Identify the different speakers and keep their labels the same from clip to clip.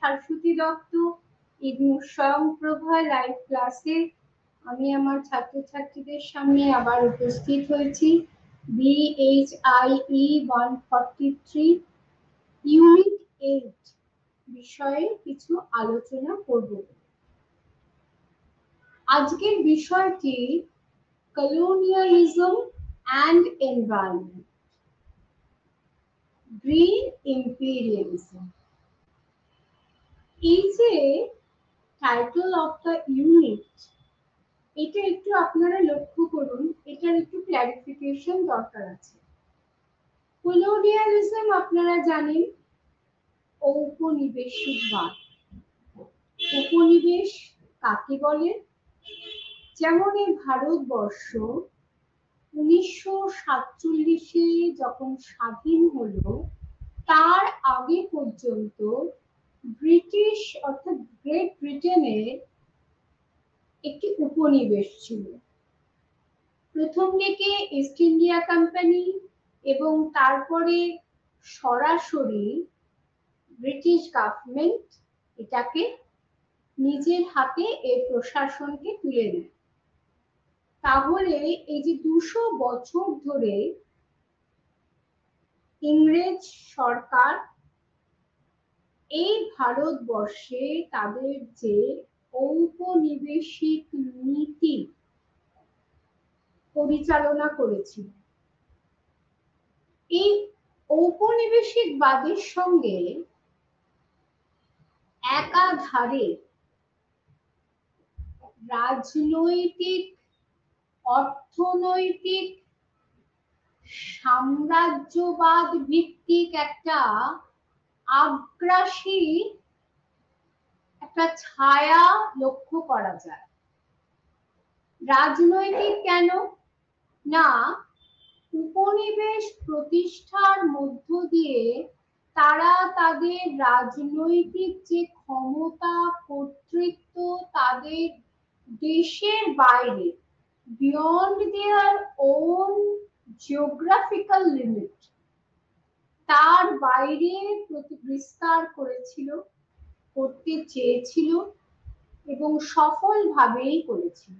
Speaker 1: Shashwati Dutta, IGNOU স্বয়ংপ্রভা live ক্লাসে আমি আমার ছাত্রছাত্রীদের সামনে আবার উপস্থিত হয়েছি। BHIE 143 ইউনিট 8 বিষয়ে কিছু আলোচনা করব। আজকের বিষয়টি colonialism and environment, green imperialism। এই যে টাইটেল অফ দ্য ইউনিট, এটা একটু আপনারা লক্ষ্য করুন, এটার একটু ক্লারিফিকেশন দরকার আছে। কলোনিয়ালিজম আপনারা জানেন ঔপনিবেশিকবাদ। উপনিবেশ কাকে বলে? যেমন এই ভারতবর্ষ 1947-এ যখন স্বাধীন হলো, তার আগে পর্যন্ত ব্রিটিশ অর্থাৎ গ্রেট ব্রিটেনের একটি উপনিবেশ ছিল। প্রথম দিকে ইস্ট ইন্ডিয়া কোম্পানি এবং তারপরে সরাসরি ব্রিটিশ গভর্নমেন্ট এটাকে নিজের হাতে এই প্রশাসনকে তুলে নেয়। তাহলে এই যে 200 বছর ধরে ইংরেজ সরকার এই ভারতবর্ষে তাদের যে ঔপনিবেশিক নীতি পরিচালনা করেছিল, এই ঔপনিবেশিকবাদের সঙ্গে একাধারে রাজনৈতিক, অর্থনৈতিক, সাম্রাজ্যবাদ ভিত্তিক একটা আগ্রাসী একটা ছায়া লক্ষ্য করা যায়। রাজনৈতিক কেন না, উপনিবেশ প্রতিষ্ঠার মধ্য দিয়ে তারা তাদের রাজনৈতিক যে ক্ষমতা, কর্তৃত্ব তাদের দেশের বাইরে, beyond their own geographical limit, তার বাইরে বিস্তার করেছিল, করতে চেয়েছিল এবং সফলভাবেই করেছিল।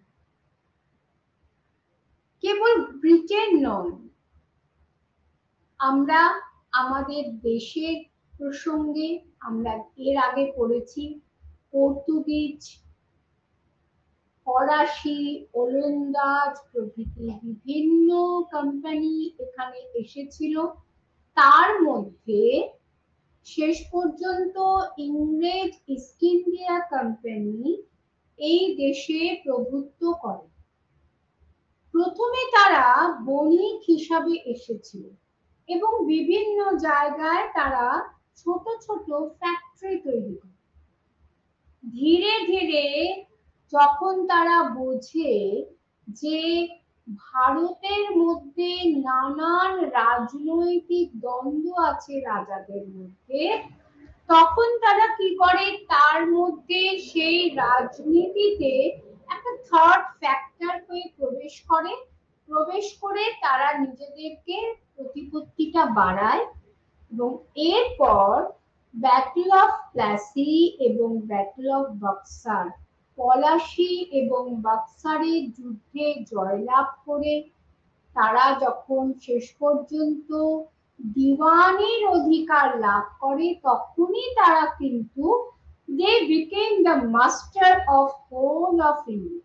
Speaker 1: কেবল ব্রিটেন নয়, আমরা আমাদের দেশের প্রসঙ্গে আমরা এর আগে পড়েছি পর্তুগিজ, ফরাসি, ওলন্দাজ প্রভৃতি বিভিন্ন কোম্পানি এখানে এসেছিল। তার মধ্যে শেষ পর্যন্ত ইংরেজ ইস্ট ইন্ডিয়া কোম্পানি এই দেশে প্রভুত্ব করে। প্রথমে তারা বণিক হিসাবে এসেছিল এবং বিভিন্ন জায়গায় তারা ছোট ছোট ফ্যাক্টরি তৈরি করে। ধীরে ধীরে যখন তারা বোঝে যে ভারতের মধ্যে নানান রাজনৈতিক দ্বন্দ্ব আছে রাজাদের মধ্যে, তখন তারা কি করে, তার মধ্যে সেই রাজনীতিতে একটা থার্ড ফ্যাক্টর হয়ে প্রবেশ করে তারা নিজেদেরকে প্রতিপত্তিটা বাড়ায় এবং এরপর ব্যাটল অফ প্লাসি এবং ব্যাটল অফ বক্সার, পলাশী এবং বক্সারের যুদ্ধে জয়লাভ করে তারা যখন শেষ পর্যন্ত দিওয়ানির অধিকার লাভ করে, তখনই তারা কিন্তু they became the master of whole of India।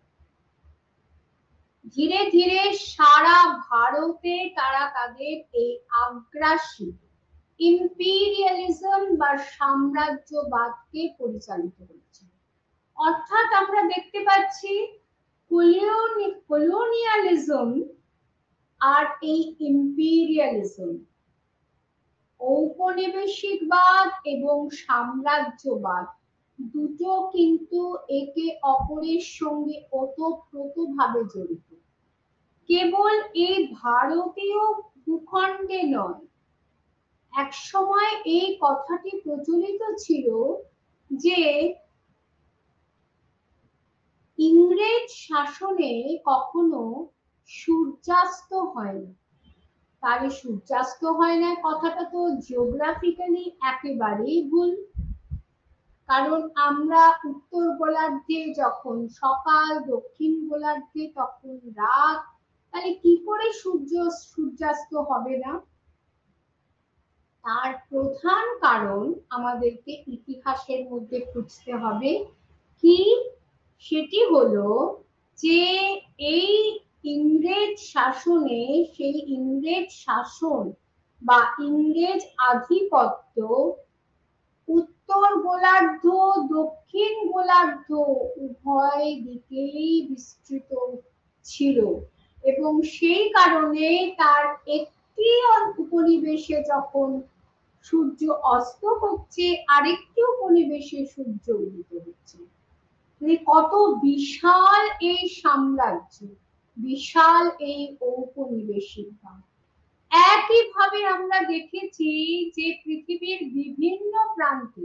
Speaker 1: ধীরে ধীরে সারা ভারতে তারা তাদের এই আগ্রাসী ইম্পেরিয়ালিজম বা সাম্রাজ্যবাদকে পরিচালিত করেছে। অর্থাৎ আমরা দেখতে পাচ্ছি কলোনিয়ালিজম আর এই ইম্পেরিয়ালিজম, ঔপনিবেশিকবাদ এবং সাম্রাজ্যবাদ দুটো কিন্তু একে অপরের সঙ্গে ওতপ্রোতভাবে জড়িত। কেবল এই ভারতীয় ভূখণ্ডে নয়, এক সময় এই কথাটি প্রচলিত ছিল যে ইংরেজ শাসনে কখনো সূর্যাস্ত হয় না। তাহলে সূর্যাস্ত হয় না কথাটা তো জিওগ্রাফিক্যালি একেবারেই ভুল। কারণ আমরা উত্তর গোলার্ধে যখন সকাল, দক্ষিণ গোলার্ধে তখন রাত, তাহলে কি করে সূর্যাস্ত হবে না? তার প্রধান কারণ আমাদেরকে ইতিহাসের মধ্যে খুঁজতে হবে। কি? সেটি হলো যে এই ইংরেজ শাসনে, সেই ইংরেজ শাসন বা ইংরেজ আধিপত্য উত্তর গোলার্ধ, দক্ষিণ গোলার্ধ উভয় দিকেই বিস্তৃত ছিল এবং সেই কারণে তার একটি উপনিবেশে যখন সূর্য অস্ত হচ্ছে, আরেকটি উপনিবেশে সূর্য উদিত হচ্ছে। কত বিশাল এই সাম্রাজ্য, বিশাল এই ঔপনিবেশিকতা। একইভাবে আমরা দেখেছি যে পৃথিবীর বিভিন্ন প্রান্তে,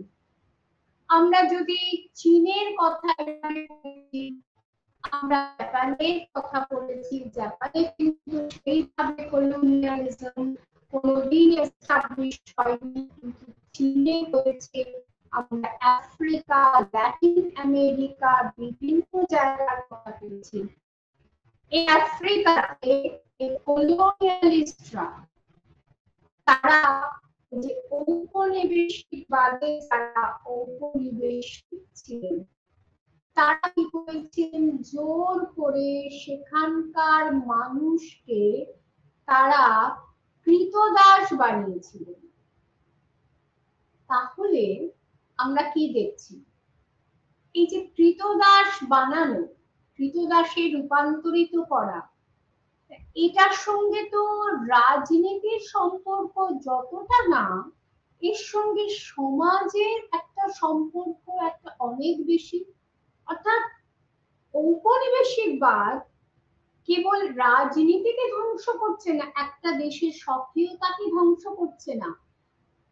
Speaker 1: আমরা যদি চীনের কথা, আমরা জাপানের কথা বলেছি, জাপানে কিন্তু সেইভাবে কলোনিয়ালিজম কোনোদিন এস্টাবলিশ হয়নি, কিন্তু চীনে হয়েছে। আমরা আফ্রিকা, ল্যাটিন আমেরিকা বিভিন্ন জায়গার কথা বলেছি। এই আফ্রিকাতে এই কলোনিয়ালিস্টরা, তারা যে ঔপনিবেশিক বাদে তারা ঔপনিবেশিক ছিলেন, তারা কি করেছিলেন, জোর করে সেখানকার মানুষকে তারা কৃতদাস বানিয়েছিলেন। তাহলে আমরা কি দেখছি, এই যে কৃতদাস বানানো, কৃতদাসে রূপান্তরিত করা, এটার সঙ্গে তো রাজনীতির সম্পর্ক যতটা না, এর সঙ্গে সমাজের একটা সম্পর্ক একটা অনেক বেশি। অর্থাৎ ঔপনিবেশিকবাদ কেবল রাজনীতিকে ধ্বংস করছে না, একটা দেশের সক্রিয়তাকে ধ্বংস করছে না,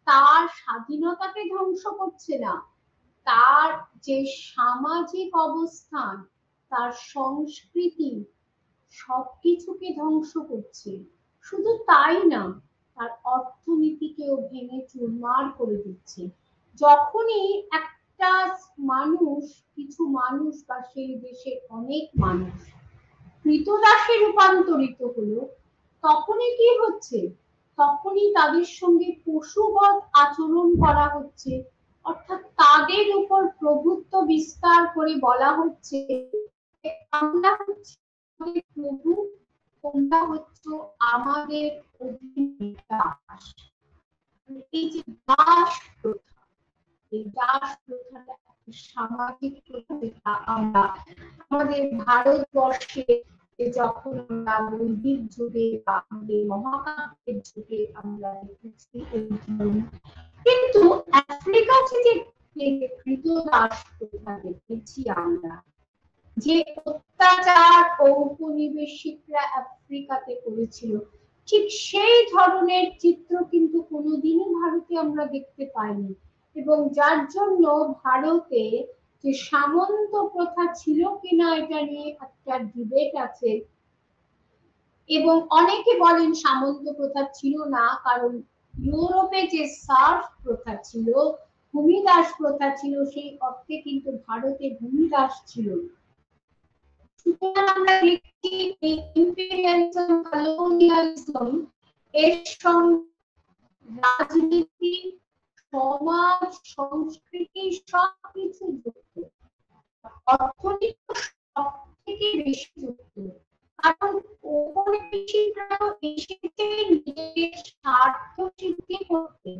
Speaker 1: তার স্বাধীনতাকে ধ্বংস করছে না, তার যে সামাজিক অবস্থান, তার সংস্কৃতি, সবকিছুকে ধ্বংস করছে। শুধু তাই না, তার অর্থনীতিকেও ভেঙে চুরমার করে দিচ্ছে। যখনই একটা মানুষ, কিছু মানুষ বা সেই দেশের অনেক মানুষ কৃতদাসে রূপান্তরিত হলো, তখনই কি হচ্ছে, তখনই তাদের সঙ্গে পশুবৎ আচরণ করা হচ্ছে। অর্থাৎ তাদের উপর প্রভুত্ব বিস্তার করে বলা হচ্ছে, আমরা হচ্ছে প্রভু, তোমরা হচ্ছে আমাদের দাস। এই যে দাস প্রথা, এই দাস প্রথাটা সামাজিক প্রথা, আমরা আমাদের ভারতবর্ষে যখন আমরা বৈদিক যুগে বা আমাদের মহাকাব্যের যুগে আমরা দেখেছি এই ধরন, কিন্তু আফ্রিকা থেকে কৃতদাস প্রথা দেখেছি আমরা, যে অত্যাচার ঔপনিবেশিকরা আফ্রিকাতে করেছিল, ঠিক সেই ধরনের চিত্র কিন্তু কোনোদিনই ভারতে আমরা দেখতে পাইনি। এবং যার জন্য ভারতে যে সামন্ত প্রথা ছিল কিনা এটা নিয়ে একটা ডিবেট আছে, এবং অনেকে বলেন সামন্ত প্রথা ছিল না, কারণ ইউরোপে যে সার্ফ প্রথা ছিল, ভূমিদাস প্রথা ছিল, সেই অর্থে কিন্তু ভারতে ভূমিদাস ছিল। সুতরাং আমরা দেখছি এই ইম্পেরিয়ালিজম, কলোনিয়ালিজম এর সঙ্গে রাজনীতি, সমাজ, সংস্কৃতি সবকিছু যুক্ত, অর্থনীতি সব থেকে বেশি যুক্ত। কারণ ঔপনিবেশিকরা এসেছে নিজেদের স্বার্থ সিদ্ধি করতে।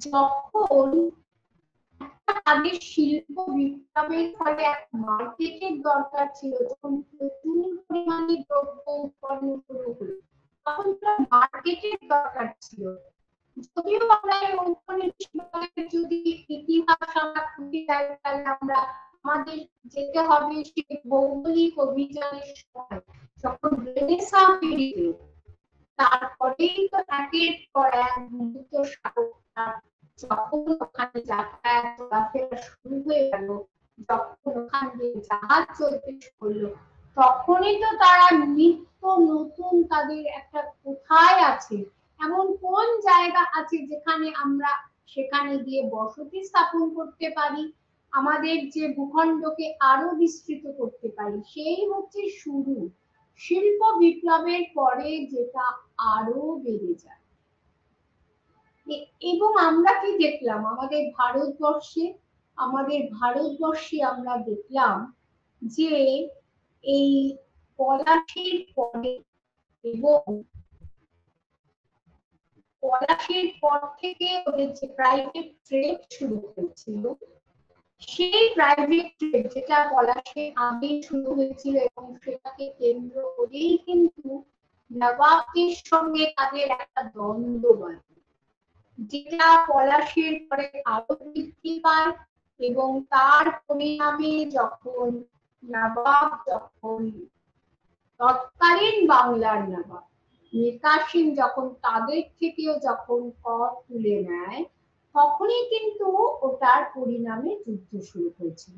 Speaker 1: যখন তাদের শিল্প বিপ্লবের ফলে এক মার্কেটের দরকার ছিল, যখন প্রচুর পরিমাণে দ্রব্য উৎপন্ন শুরু হলো, তখন মার্কেটের দরকার ছিল। যদিও আমরা ঔপনিবেশিকদের যদি ইতিহাস আমরা খুঁজে যাই, তাহলে আমরা আমাদের যেতে হবে সেই ভৌগোলিক অভিযানের সময়, যখন রেনেসাঁ পিরিয়ড, তারপরেই তো একের পর এক ভূমিত সাগর, যখন ওখানে যাতায়াত চলাফেরা শুরু হয়ে গেল, যখন ওখান দিয়ে জাহাজ চলতে করলো, তখনই তো তারা নিত্য নতুন তাদের একটা কোথায় আছে, এমন কোন জায়গা আছে যেখানে আমরা সেখানে গিয়ে বসতি স্থাপন করতে পারি, আমাদের যে ভূখণ্ডকে আরো বিস্তৃত করতে পারি, সেই হচ্ছে শুরু। শিল্প বিপ্লবের পরে যেটা আরো বেড়ে যায়। এবং আমরা কি দেখলাম আমাদের ভারতবর্ষে আমরা দেখলাম যে এই পলাশির পরে এবং পলাশির পর থেকে ওদের যে প্রাইভেট ট্রেড শুরু হয়েছিল, সেই প্রাইভেট ট্রেড যেটা পলাশির আগে শুরু হয়েছিল এবং সেটাকে কেন্দ্র করেই কিন্তু নবাবের সঙ্গে তাদের একটা দ্বন্দ্ব বাড়ে, যেটা পলাশির পরে আরো বৃদ্ধি পায় এবং তার পরিণামে যখন তৎকালীন বাংলার নবাব মীর কাসিম যখন তাদের থেকেও যখন কর তুলে নেয়, তখনই কিন্তু ওটার পরিণামে যুদ্ধ শুরু হয়েছিল।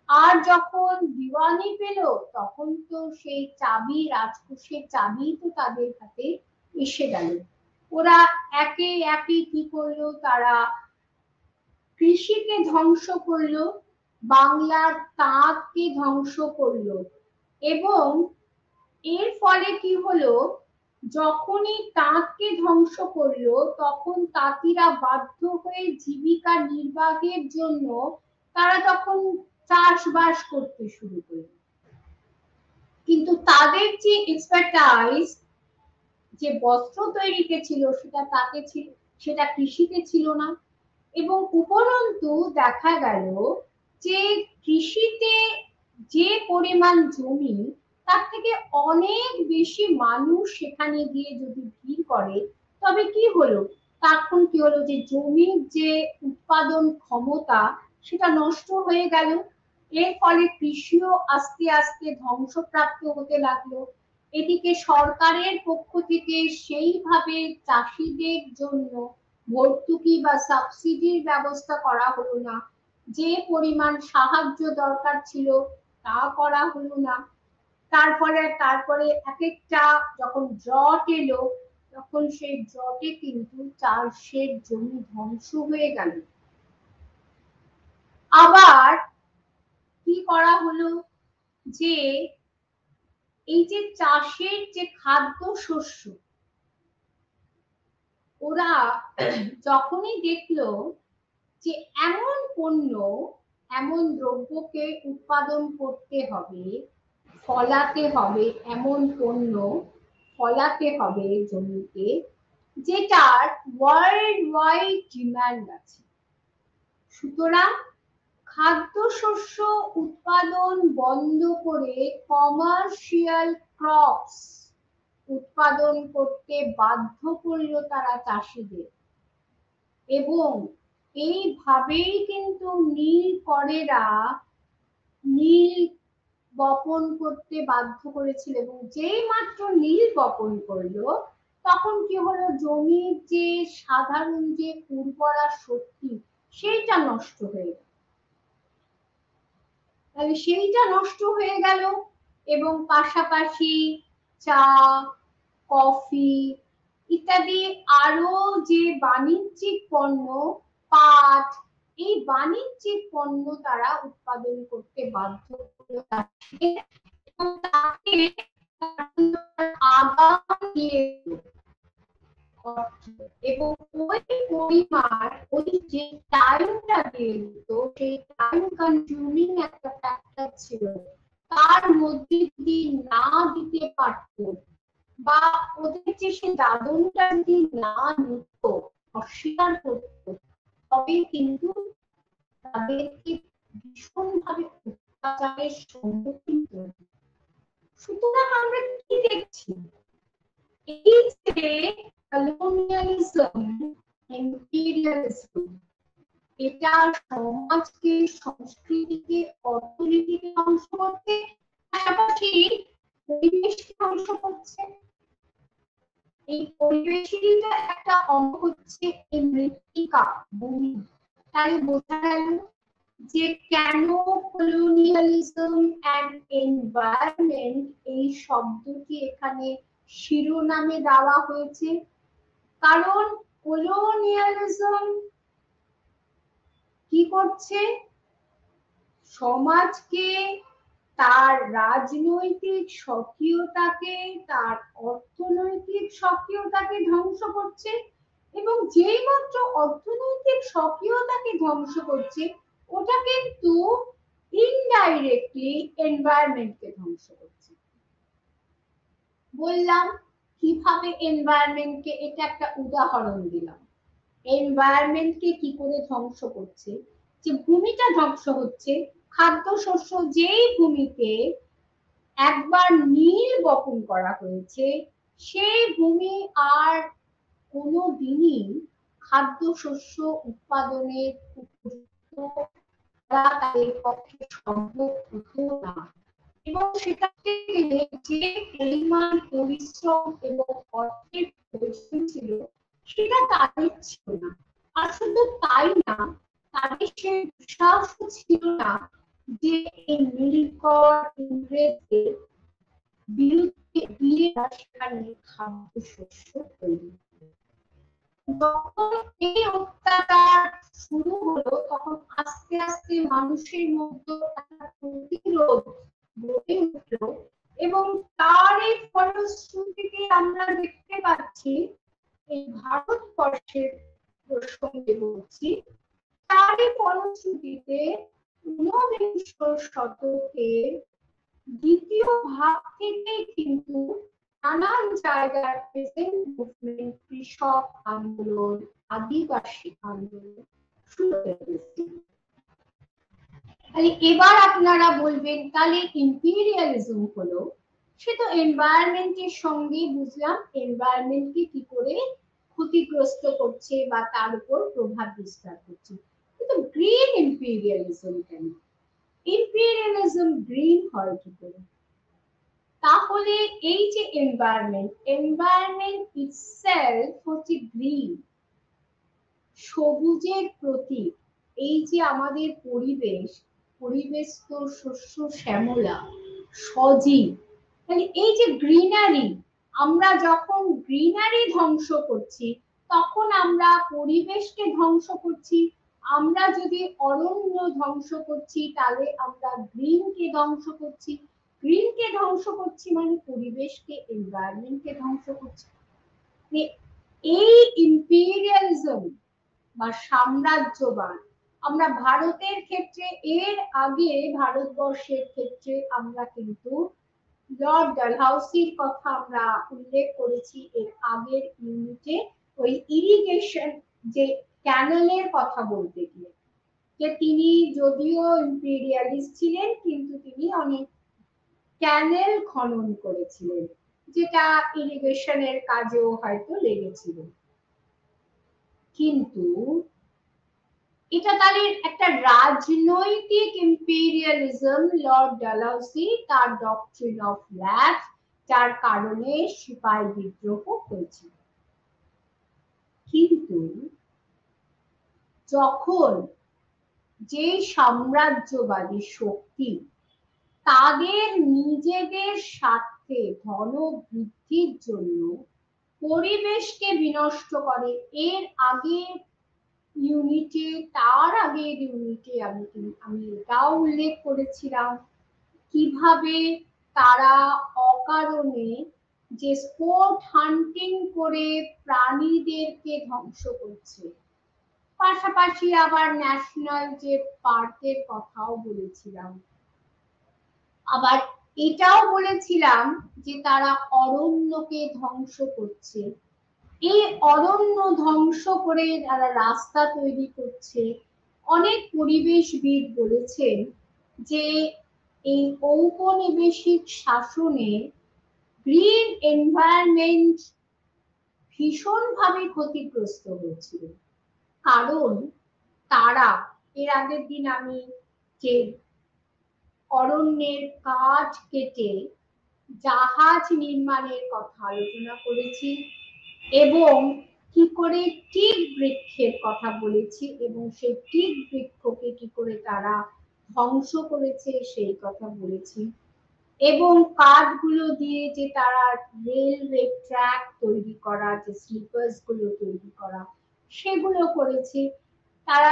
Speaker 1: আর যখন দিওয়ানি পেল, তখন তো সেই চাবি, রাজকোষের চাবি তো তাদের হাতে এসে গেল। ওরা একে একে কি করলো, তারা কৃষিকে ধ্বংস করলো, বাংলার তাঁতকে ধ্বংস করলো, এবং এর ফলে কি হলো, যখনই তাঁতকে ধ্বংস করলো তখন তাঁতিরা বাধ্য হয়ে জীবিকা নির্বাহের জন্য তারা তখন চাষবাস করতে শুরু করলো। কিন্তু তাদের যে এক্সপার্টাইজ, যে বস্ত্র তৈরিতে ছিল, সেটা তাতে ছিল, সেটা কৃষিতে ছিল না। এবং উপরন্তু দেখা গেল যে কৃষিতে যে পরিমাণ জমি, তার থেকে অনেক বেশি মানুষ সেখানে গিয়ে যদি ভিড় করে, তবে কি হলো, তখন কি হলো যে জমির যে উৎপাদন ক্ষমতা সেটা নষ্ট হয়ে গেল। এর ফলে কৃষিও আস্তে আস্তে ধ্বংসপ্রাপ্ত হতে লাগলো। এদিকে সরকারের পক্ষ থেকে সেইভাবে চাষিদের জন্য ভর্তুকি বা সাবসিডির ব্যবস্থা করা হলো না, যে পরিমাণ সাহায্য দরকার ছিল তা করা হলো না। তারপরে এক একটা যখন জট এলো, তখন সেই জটে কিন্তু চাষের জমি ধ্বংস হয়ে গেল। আবার কি করা হলো, যে এই যে চাষের যে খাদ্য শস্য, ওরা যখনই দেখলো যে এমন পণ্য, এমন দ্রব্যকে উৎপাদন করতে হবে, ফলাতে হবে, এমন পণ্য ফলাতে হবে জমিতে যেটার ওয়ার্ল্ড ওয়াইড ডিমান্ড আছে, সুতরাং খাদ্যশস্য উৎপাদন বন্ধ করে কমার্শিয়াল ক্রপস উৎপাদন করতে বাধ্য করল তারা চাষিদের। এবং এইভাবেই কিন্তু নীলকরেরা নীল বপন করতে বাধ্য করেছিল, এবং যেই মাত্র নীল বপন করলো, তখন কি হলো, জমির যে সাধারণ যে উর্বরা শক্তি সেইটা নষ্ট হয়ে গেল। তাহলে সেইটা নষ্ট হয়ে গেল, এবং পাশাপাশি চা, কফি ইত্যাদি আরো যে বাণিজ্যিক পণ্য, পাট, এই বাণিজ্যিক পণ্য তারা উৎপাদন করতে বাধ্য করলো, এবং ওই পরিমাণ, ওই যে টাইমটা দিয়ে দিত, সেই টাইম কনজিউমিং একটা ফ্যাক্টর ছিল, তার মধ্যে যদি না দিতে পারত বা ওদের যে সে দাদনটা যদি না নিত, অস্বীকার করত, তবে কিন্তু তাদেরকে ভীষণভাবে অত্যাচারের সম্মুখীন করত। সুতরাং আমরা কি দেখছি, এই যে কলোনিয়ালিজম, ইম্পেরিয়ালিজম, এটা সমাজকে, সংস্কৃতিকে, অর্থনীতিকে ধ্বংস করতে, পাশাপাশি পরিবেশকে ধ্বংস করছে। এই পরিবেশের একটা অঙ্গ হচ্ছে এই মৃত্তিকা, ভূমি। তাই বোঝা গেল যে কেন কলোনিয়ালিজম অ্যান্ড এনভায়রনমেন্ট এই শব্দটি এখানে শিরোনামে দেওয়া হয়েছে। কারণ কলোনিয়ালিজম কি করছে? সমাজকে, তার রাজনৈতিক স্বকীয়তাকে, তার অর্থনৈতিক স্বকীয়তাকে ধ্বংস করছে, এবং যেই মাত্র অর্থনৈতিক স্বকীয়তাকে ধ্বংস করছে, ওটা কিন্তু ইনডাইরেক্টলি এনভায়রনমেন্টকে ধ্বংস করছে। বললাম কিভাবে এনভায়রনমেন্টকে, এটা একটা উদাহরণ দিলাম। এনভায়রনমেন্টকে কি করে ধ্বংস করছে, যে ভূমিটা ধ্বংস হচ্ছে, খাদ্যশস্য যেই ভূমিতে একবার নীল বপন করা হয়েছে, সেই ভূমি আর কোনো দিনই খাদ্যশস্য উৎপাদনের উপযুক্ত তাদের পক্ষে সম্ভব হতো না। এবং সেটা গেলে যে পরিমাণ পরিশ্রম এবং অর্থের প্রয়োজন ছিল, সেটা তাদের ছিল না। আর শুধু তাই না, তাদের সে বিশ্বাস ছিল না যে এই নীলকর ইংরেজদের বিরুদ্ধে দিয়ে সেখানে খাদ্যশস্য তৈরি। যখন এই অত্যাচার শুরু হলো, তখন আস্তে আস্তে মানুষের মধ্যে একটা প্রতিরোধ গড়ে উঠলো, এবং তার এই ফলশ্রুতিতে আমরা দেখতে পাচ্ছি, এই ভারতবর্ষের প্রসঙ্গে বলছি, তার এই ফলশ্রুতিতে ঊনবিংশ শতকের দ্বিতীয় ভাগ থেকে কিন্তু নানান জায়গার পেসেন্ট মুভমেন্ট, কৃষক আন্দোলন, আদিবাসী আন্দোলন শুরু হয়েছে। তাহলে এবার আপনারা বলবেন, তাহলে ইম্পিরিয়ালিজম হলো, সে তো এনভায়রনমেন্টের সঙ্গে বুঝলাম এনভায়রনমেন্টকে কি করে ক্ষতিগ্রস্ত করছে বা তার উপর প্রভাব বিস্তার করছে, কিন্তু গ্রিন ইম্পিরিয়ালিজম কেন? ইম্পিরিয়ালিজম গ্রিন হয় কি করে? তাহলে এই যে এনভায়রনমেন্ট ইটসেলফ হচ্ছে গ্রিন, সবুজের প্রতীক। এই যে আমাদের পরিবেশ তো শস্য শ্যামলা, সজীব। তাহলে এই যে গ্রিনারি, আমরা যখন গ্রিনারি ধ্বংস করছি, তখন আমরা পরিবেশকে ধ্বংস করছি। আমরা যদি অরণ্য ধ্বংস করছি, তাহলে আমরা গ্রিনকে ধ্বংস করছি। গ্রিনকে ধ্বংস করছি মানে পরিবেশকে, এনভায়রনমেন্টকে ধ্বংস করছি। এই ইম্পেরিয়ালিজম বা সাম্রাজ্যবাদ, আমরা ভারতের ক্ষেত্রে, এর আগে ভারতবর্ষের ক্ষেত্রে আমরা কিন্তু লর্ড ডালহাউসির কথা আমরা উল্লেখ করেছি এর আগের ইউনিটে, ওই ইরিগেশন যে ক্যানেলের কথা বলতে গিয়ে, যে তিনি যদিও ইম্পেরিয়ালিস্ট ছিলেন, কিন্তু তিনি অনেক ক্যানেল খনন করেছিলেন, যেটা ইরিগেশনের কাজেও হয়তো লেগেছিল। কিন্তু এটা তাহলে একটা রাজনৈতিক ইম্পেরিয়ালিজম, লর্ড ডালহাউসি তার ডক্ট্রিন অফ ল্যান্ড, যার কারণে সিপাহী বিদ্রোহ হয়েছিল। কিন্তু যখন যে সাম্রাজ্যবাদী শক্তি তাদের নিজেদের স্বার্থে ধন বৃদ্ধির জন্য পরিবেশকে বিনষ্ট করে, এর আগে ইউনিটে, তার আগের ইউনিটে আমি এটাও উল্লেখ করেছিলাম কিভাবে তারা অকারণে যে স্পোর্ট হান্টিং করে প্রাণীদেরকে ধ্বংস করছে। পাশাপাশি আবার ন্যাশনাল যে পার্কের কথাও বলেছিলাম, আবার এটাও বলেছিলাম যে তারা অরণ্যকে ধ্বংস করছে। এই অরণ্য ধ্বংস করে তারা রাস্তা তৈরি করছে। অনেক পরিবেশবিদ বলেছেন যে এই ঔপনিবেশিক শাসনে গ্রিন এনভায়রনমেন্ট ভীষণভাবে ক্ষতিগ্রস্ত হয়েছিল, কারণ তারা, এর আগের দিন আমি যে অরণ্যের কাঠ কেটে জাহাজ নির্মাণের কথা আলোচনা করেছি, এবং কি করে টিক বৃক্ষের কথা বলেছি, এবং সেই টিক বৃক্ষকে কি করে তারা ধ্বংস করেছে সেই কথা বলেছি, এবং কাঠগুলো দিয়ে যে তারা রেলওয়ে ট্র্যাক তৈরি করা, যে স্লিপার্স গুলো তৈরি করা, সেগুলো করেছে। তারা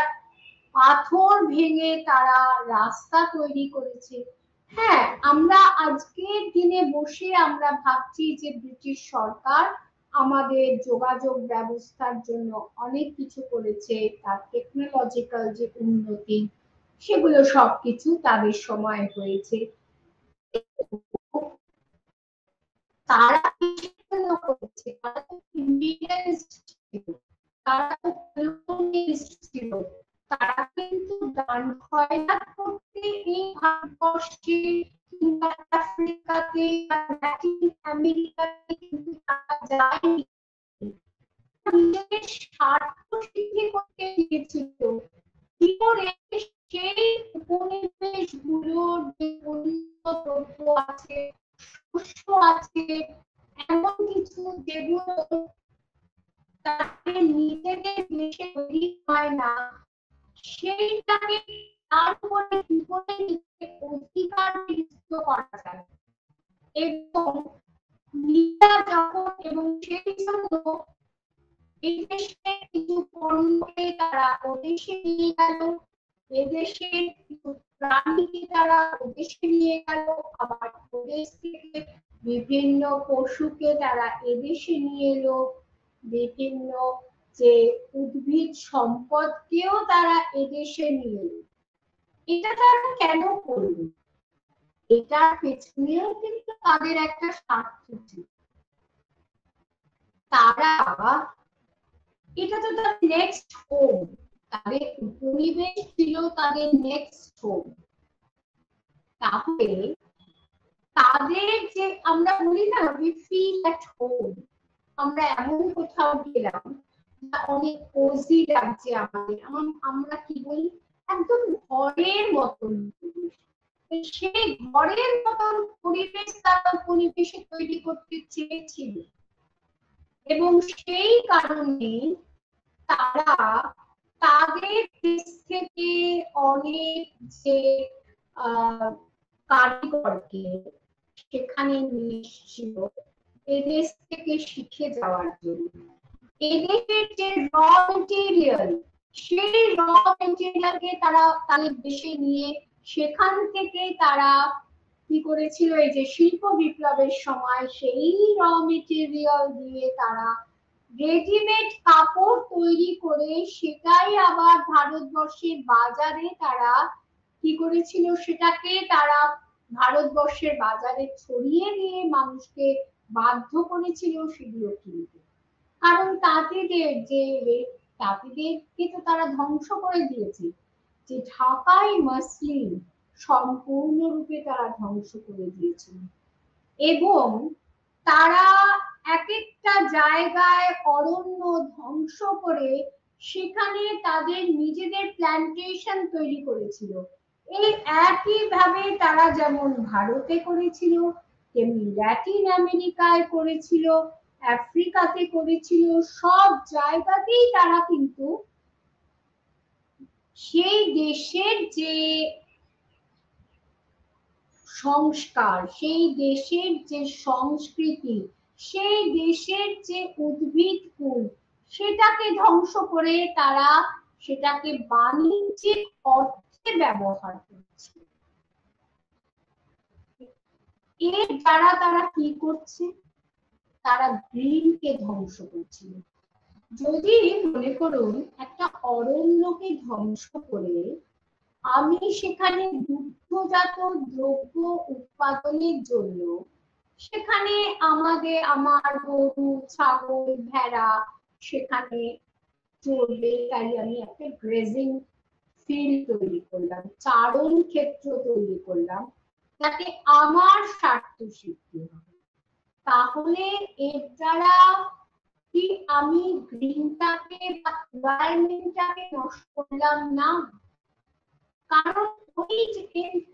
Speaker 1: পাথর ভেঙে তারা রাস্তা তৈরি করেছে। হ্যাঁ, আমরা আজকের দিনে বসে আমরা ভাবছি যে ব্রিটিশ সরকার আমাদের যোগাযোগ ব্যবস্থার জন্য অনেক কিছু করেছে, তার টেকনোলজিক্যাল যে উন্নতি সেগুলো সবকিছু তাদের সময় হয়েছে। তারা করেছে, তারা তো তারা তো ছিল, তারা কিন্তু দান খয়রাত করতে এই ভারতবর্ষে কিংবা আফ্রিকাতে বা ল্যাটিন আমেরিকাতে কিন্তু তারা যায়নি, নিজেদের স্বার্থ সিদ্ধি করতে গিয়েছিল। কি করে সেই উপনিবেশ গুলোর যে উন্নত দ্রব্য আছে, শস্য আছে, এমন কিছু যেগুলো তাদের নিজেদের দেশে তৈরি হয় না, সেইটাকে তারপরে কি করে অধিকার বিস্তৃত করা যায় এবং নিজেরা যখন এবং সেই জন্য এই দেশের কিছু পণ্যকে তারা ওদেশে নিয়ে গেল, এদেশের কিছু প্রাণীকে তারা ওদেশে নিয়ে গেল, আবার ওদেশ থেকে বিভিন্ন পশুকে তারা এদেশে নিয়ে এলো, বিভিন্ন যে উদ্ভিদ সম্পদকেও তারা এদেশে নিয়ে এলো। এটা তারা কেন করলো? এটার পেছনেও কিন্তু তাদের একটা স্বার্থ ছিল। তারা এটা তো তার নেক্সট হোম, তাদের উপনিবেশ ছিল তাদের নেক্সট হোম। তাহলে তাদের যে আমরা বলি না উই ফিল অ্যাট হোম, আমরা এমন কোথাও গেলাম অনেক কোজি লাগছে আমাদের, আমরা কি বলি একদম ঘরের মতন, সেই ঘরের মতন পরিবেশ তারা পরিবেশে তৈরি করতে চেয়েছিল এবং সেই কারণে তারা তাদের দেশ থেকে অনেক যে কারিগরকে সেখানে নিয়ে এসেছিল এদেশ থেকে শিখে যাওয়ার জন্য। এদেশের যে র মেটেরিয়াল, সেই র মেটেরিয়ালকে তারা তাদের দেশে নিয়ে সেখান থেকে তারা কি করেছিল, এই যে শিল্প বিপ্লবের সময় সেই র মেটেরিয়াল দিয়ে তারা রেডিমেড কাপড় তৈরি করে সেটাই আবার ভারতবর্ষের বাজারে তারা কি করেছিল, সেটাকে তারা ভারতবর্ষের বাজারে ছড়িয়ে দিয়ে মানুষকে বাধ্য করেছিল সেগুলো কিনতে। কারণ তাঁতিদেরকে তো তারা ধ্বংস করে দিয়েছে, যে ঢাকাই মসলিন সম্পূর্ণরূপে তারা ধ্বংস করে দিয়েছিল এবং তারা এক একটা জায়গায় অরণ্য ধ্বংস করে সেখানে তাদের নিজেদের প্ল্যান্টেশন তৈরি করেছিল। এই একইভাবে তারা যেমন ভারতে করেছিল, তেমনি ল্যাটিন আমেরিকায় করেছিল, আফ্রিকাতে করেছিল, সব জায়গাতেই তারা কিন্তু সেই দেশের যে সংস্কার, সেই দেশের যে সংস্কৃতি, সেই দেশের যে উদ্ভিদ কুল, সেটাকে ধ্বংস করে তারা সেটাকে বাণিজ্যিক অর্থে ব্যবহার করছে। এর দ্বারা তারা কি করছে, তারা গ্রিনকে ধ্বংস করছে। যদি মনে করুন একটা অরণ্যকে ধ্বংস করে আমি সেখানে দুগ্ধজাত দ্রব্য উৎপাদনের জন্য সেখানে আমার গরু ছাগল ভেড়া সেখানে চলবে, তাই আমি একটা গ্রেজিং ফিল্ড তৈরি করলাম, চারণ ক্ষেত্র তৈরি করলাম, যাতে আমার স্বার্থ সিদ্ধি হবে। তাহলে এর দ্বারা কি আমি গ্রিনটাকে বা এনভায়রনমেন্টটাকে নষ্ট করলাম না? কারণ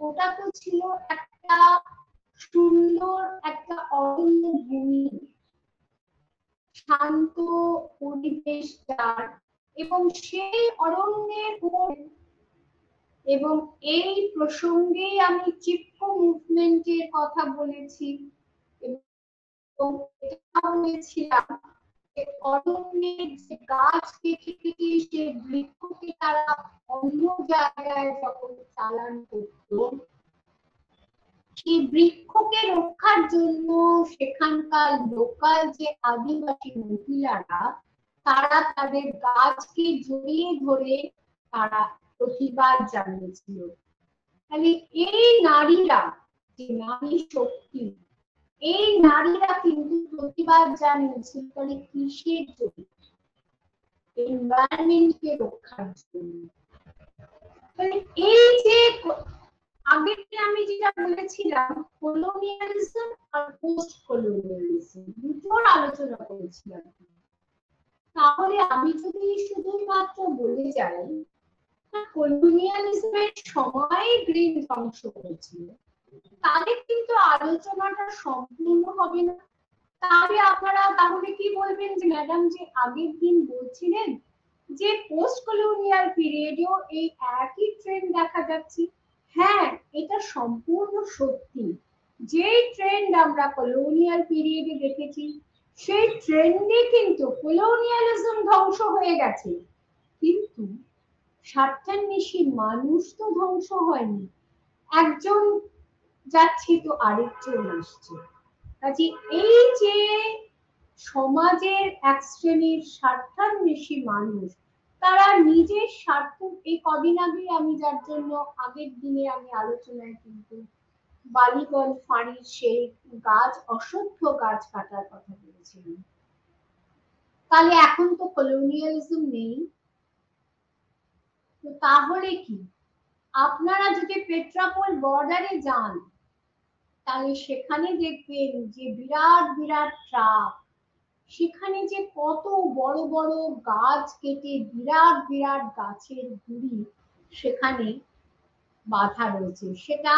Speaker 1: ওটা তো ছিল একটা সুন্দর একটা অরণ্য ভূমি, শান্ত পরিবেশ যার, এবং সেই অরণ্যের উপর এবং এই প্রসঙ্গেই আমি চিপকো মুভমেন্টের কথা বলেছি এবং এটা বলেছিলাম অরণ্যের যে গাছ কেটে কেটে সে বৃক্ষকে তারা অন্য জায়গায় যখন চালান করত, সেই বৃক্ষকে রক্ষার জন্য সেখানকার লোকাল যে আদিবাসী মহিলারা, তারা তাদের গাছকে জড়িয়ে ধরে তারা প্রতিবাদ জানিয়েছিল। তাহলে এই নারীরা, যে নারী শক্তি, এই নারীরা কিন্তু প্রতিবাদ জানিয়েছিল তাহলে কিসের জন্য? এনভায়রনমেন্টকে রক্ষার জন্য। এই যে আগে আমি যেটা বলেছিলাম, কলোনিয়ালিজম আর পোস্ট কলোনিয়ালিজম দুটোর আলোচনা করেছিলাম। তাহলে আমি যদি শুধুমাত্র বলে যাই কলোনিয়ালিজমের সময় গ্রিন ধ্বংস করেছিল, তাহলে কিন্তু আলোচনাটা সম্পূর্ণ হবে না। তাহলে আপনারা তাহলে কি বলবেন যে ম্যাডাম যে আগের দিন বলছিলেন যে পোস্ট কলোনিয়াল পিরিয়ডেও এই একই ট্রেন্ড দেখা যাচ্ছে। হ্যাঁ, এটা সম্পূর্ণ সত্যি। যে ট্রেন্ড আমরা কলোনিয়াল পিরিয়ডে দেখেছি, সেই ট্রেন্ডে কিন্তু কলোনিয়ালিজম ধ্বংস হয়ে গেছে, কিন্তু স্বার্থান্বেষী মানুষ তো ধ্বংস হয়নি। একজন যাচ্ছে তো আরেকজন আসছে। কাজে এই যে সমাজের এক শ্রেণীর স্বার্থান্বেষী মানুষ, তারা নিজের স্বার্থ, এই কদিন আগে আমি যার জন্য আগের দিনে আমি আলোচনায় কিন্তু বালিগঞ্জ ফাঁড়ির সেই গাছ, অসভ্য গাছ কাটার কথা বলেছিলাম। তাহলে এখন তো কলোনিয়ালিজম নেই, তো তাহলে কি? আপনারা যদি পেট্রাপোল বর্ডারে যান, তাহলে সেখানে দেখবেন যে বিরাট বিরাট ট্রাক, সেখানে যে কত বড় বড় গাছ কেটে বিরাট বিরাট গাছের গুড়ি সেখানে বাঁধা রয়েছে, সেটা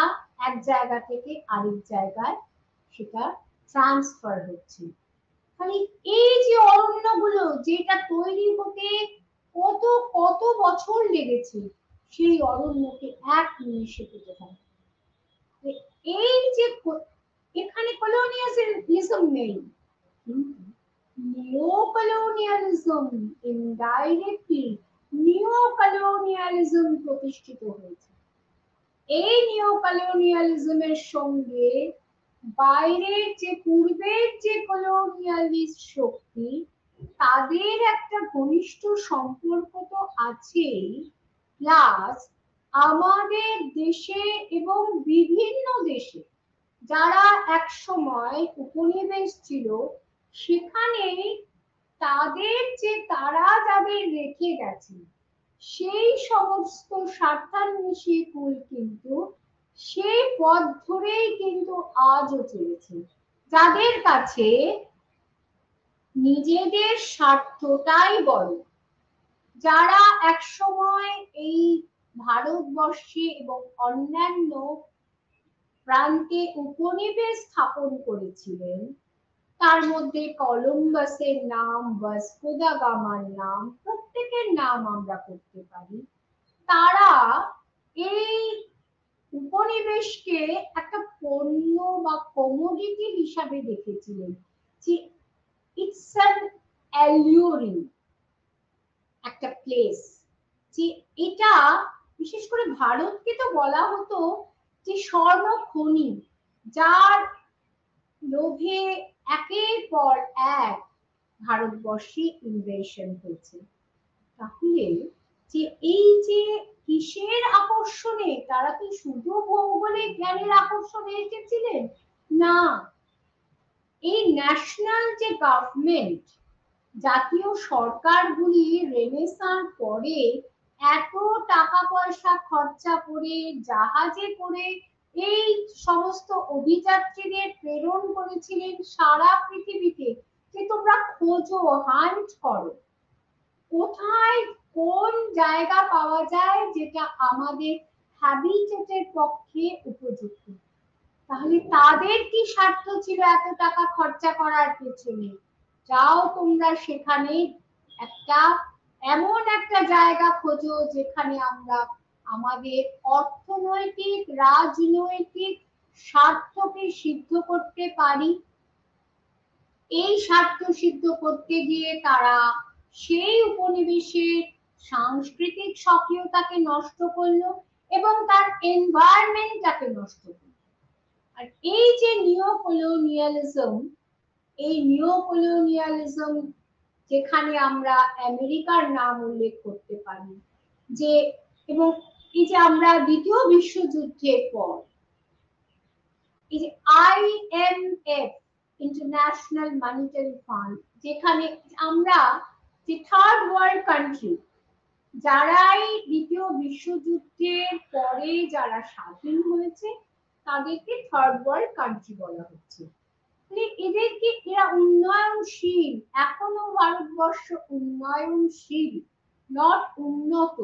Speaker 1: এক জায়গা থেকে আরেক জায়গায় সেটা ট্রান্সফার হচ্ছে। মানে এই যে অরণ্যগুলো যেটা তৈরি হতে কত কত বছর লেগেছে, সেই অরণ্যকে এক নিমিষে কেটে ফেলা। এই যে এখানে কলোনিয়ালিজম নেই, কিন্তু নিওকলোনিয়ালিজম ইনডাইরেক্টলি নিওকলোনিয়ালিজম প্রতিষ্ঠিত হয়েছে। এই নিওকলোনিয়ালিজমের সঙ্গে বাইরের যে পূর্বের যে কলোনিয়ালিস্ট শক্তি, তাদের একটা ঘনিষ্ঠ সম্পর্ক তো আছেই, প্লাস আমাদের দেশে এবং বিভিন্ন দেশে যারা এক সময় উপনিবেশ ছিল, সেখানে তাদের যে তারা যাদের রেখে গেছে, সেই সমস্ত স্বার্থান্বেষী কুল কিন্তু সেই পথ ধরেই কিন্তু আজও চলেছে, যাদের কাছে নিজেদের স্বার্থটাই বড়, যারা এক সময় এই ভারতবর্ষে এবং অন্যান্য প্রান্তে উপনিবেশ স্থাপন করেছিলেন। তার মধ্যে কলম্বাসের নাম, ভাস্কো দা গামার নাম, প্রত্যেকের নাম আমরা করতে পারি। তারা এই উপনিবেশকে একটা পণ্য বা কমোডিটি হিসাবে দেখেছিলেন, যে ইটস অ্যান অ্যালিউরিং একটা প্লেস, যে এটা বিশেষ করে ভারতকে তো বলা হতো যে স্বর্ণ খনি, যার লোভে একের পর এক ভারতবর্ষে ইনভেশন হয়েছে। তাহলে যে এই যে কিসের আকর্ষণে, তারা কি শুধু ভৌগোলিক জ্ঞানের আকর্ষণে এসেছিলেন? না, এই ন্যাশনাল যে গভর্নমেন্ট, জাতীয় সরকারগুলি রেনেসাঁর পরে এত টাকা পয়সা খরচা করে জাহাজে করে এই সমস্ত অভিযাত্রীদের প্রেরণ করেছিলেন সারা পৃথিবীতে, যে তোমরা খোঁজো, হান্ট করো, কোথায় কোন জায়গা পাওয়া যায় যেটা আমাদের হ্যাবিটেটের পক্ষে উপযুক্ত। তাহলে তাদের কি স্বার্থ ছিল এত টাকা খরচা করার পেছনে? যাও তোমরা সেখানে একটা এমন একটা জায়গা খোঁজো যেখানে আমরা আমাদের অর্থনৈতিক রাজনৈতিক স্বার্থকে সিদ্ধ করতে পারি। এই স্বার্থ সিদ্ধ করতে গিয়ে তারা সেই উপনিবেশের সাংস্কৃতিক স্বকীয়তাকে নষ্ট করলো এবং তার এনভায়রনমেন্টটাকে নষ্ট করলো। আর এই যে নিওকলোনিয়ালিজম যেখানে আমরা আমেরিকার নাম উল্লেখ করতে পারি, যে এবং এই যে আমরা দ্বিতীয় বিশ্বযুদ্ধের পর এই যে IMF ইন্টারন্যাশনাল মনিটারি ফান্ড, যেখানে আমরা যে থার্ড ওয়ার্ল্ড কান্ট্রি যারাই দ্বিতীয় বিশ্বযুদ্ধের পরে যারা স্বাধীন হয়েছে তাদেরকে থার্ড ওয়ার্ল্ড কান্ট্রি বলা হচ্ছে। এদেরকে এরা উন্নয়নশীল, এখনো ভারতবর্ষ উন্নয়নশীল, নট উন্নত,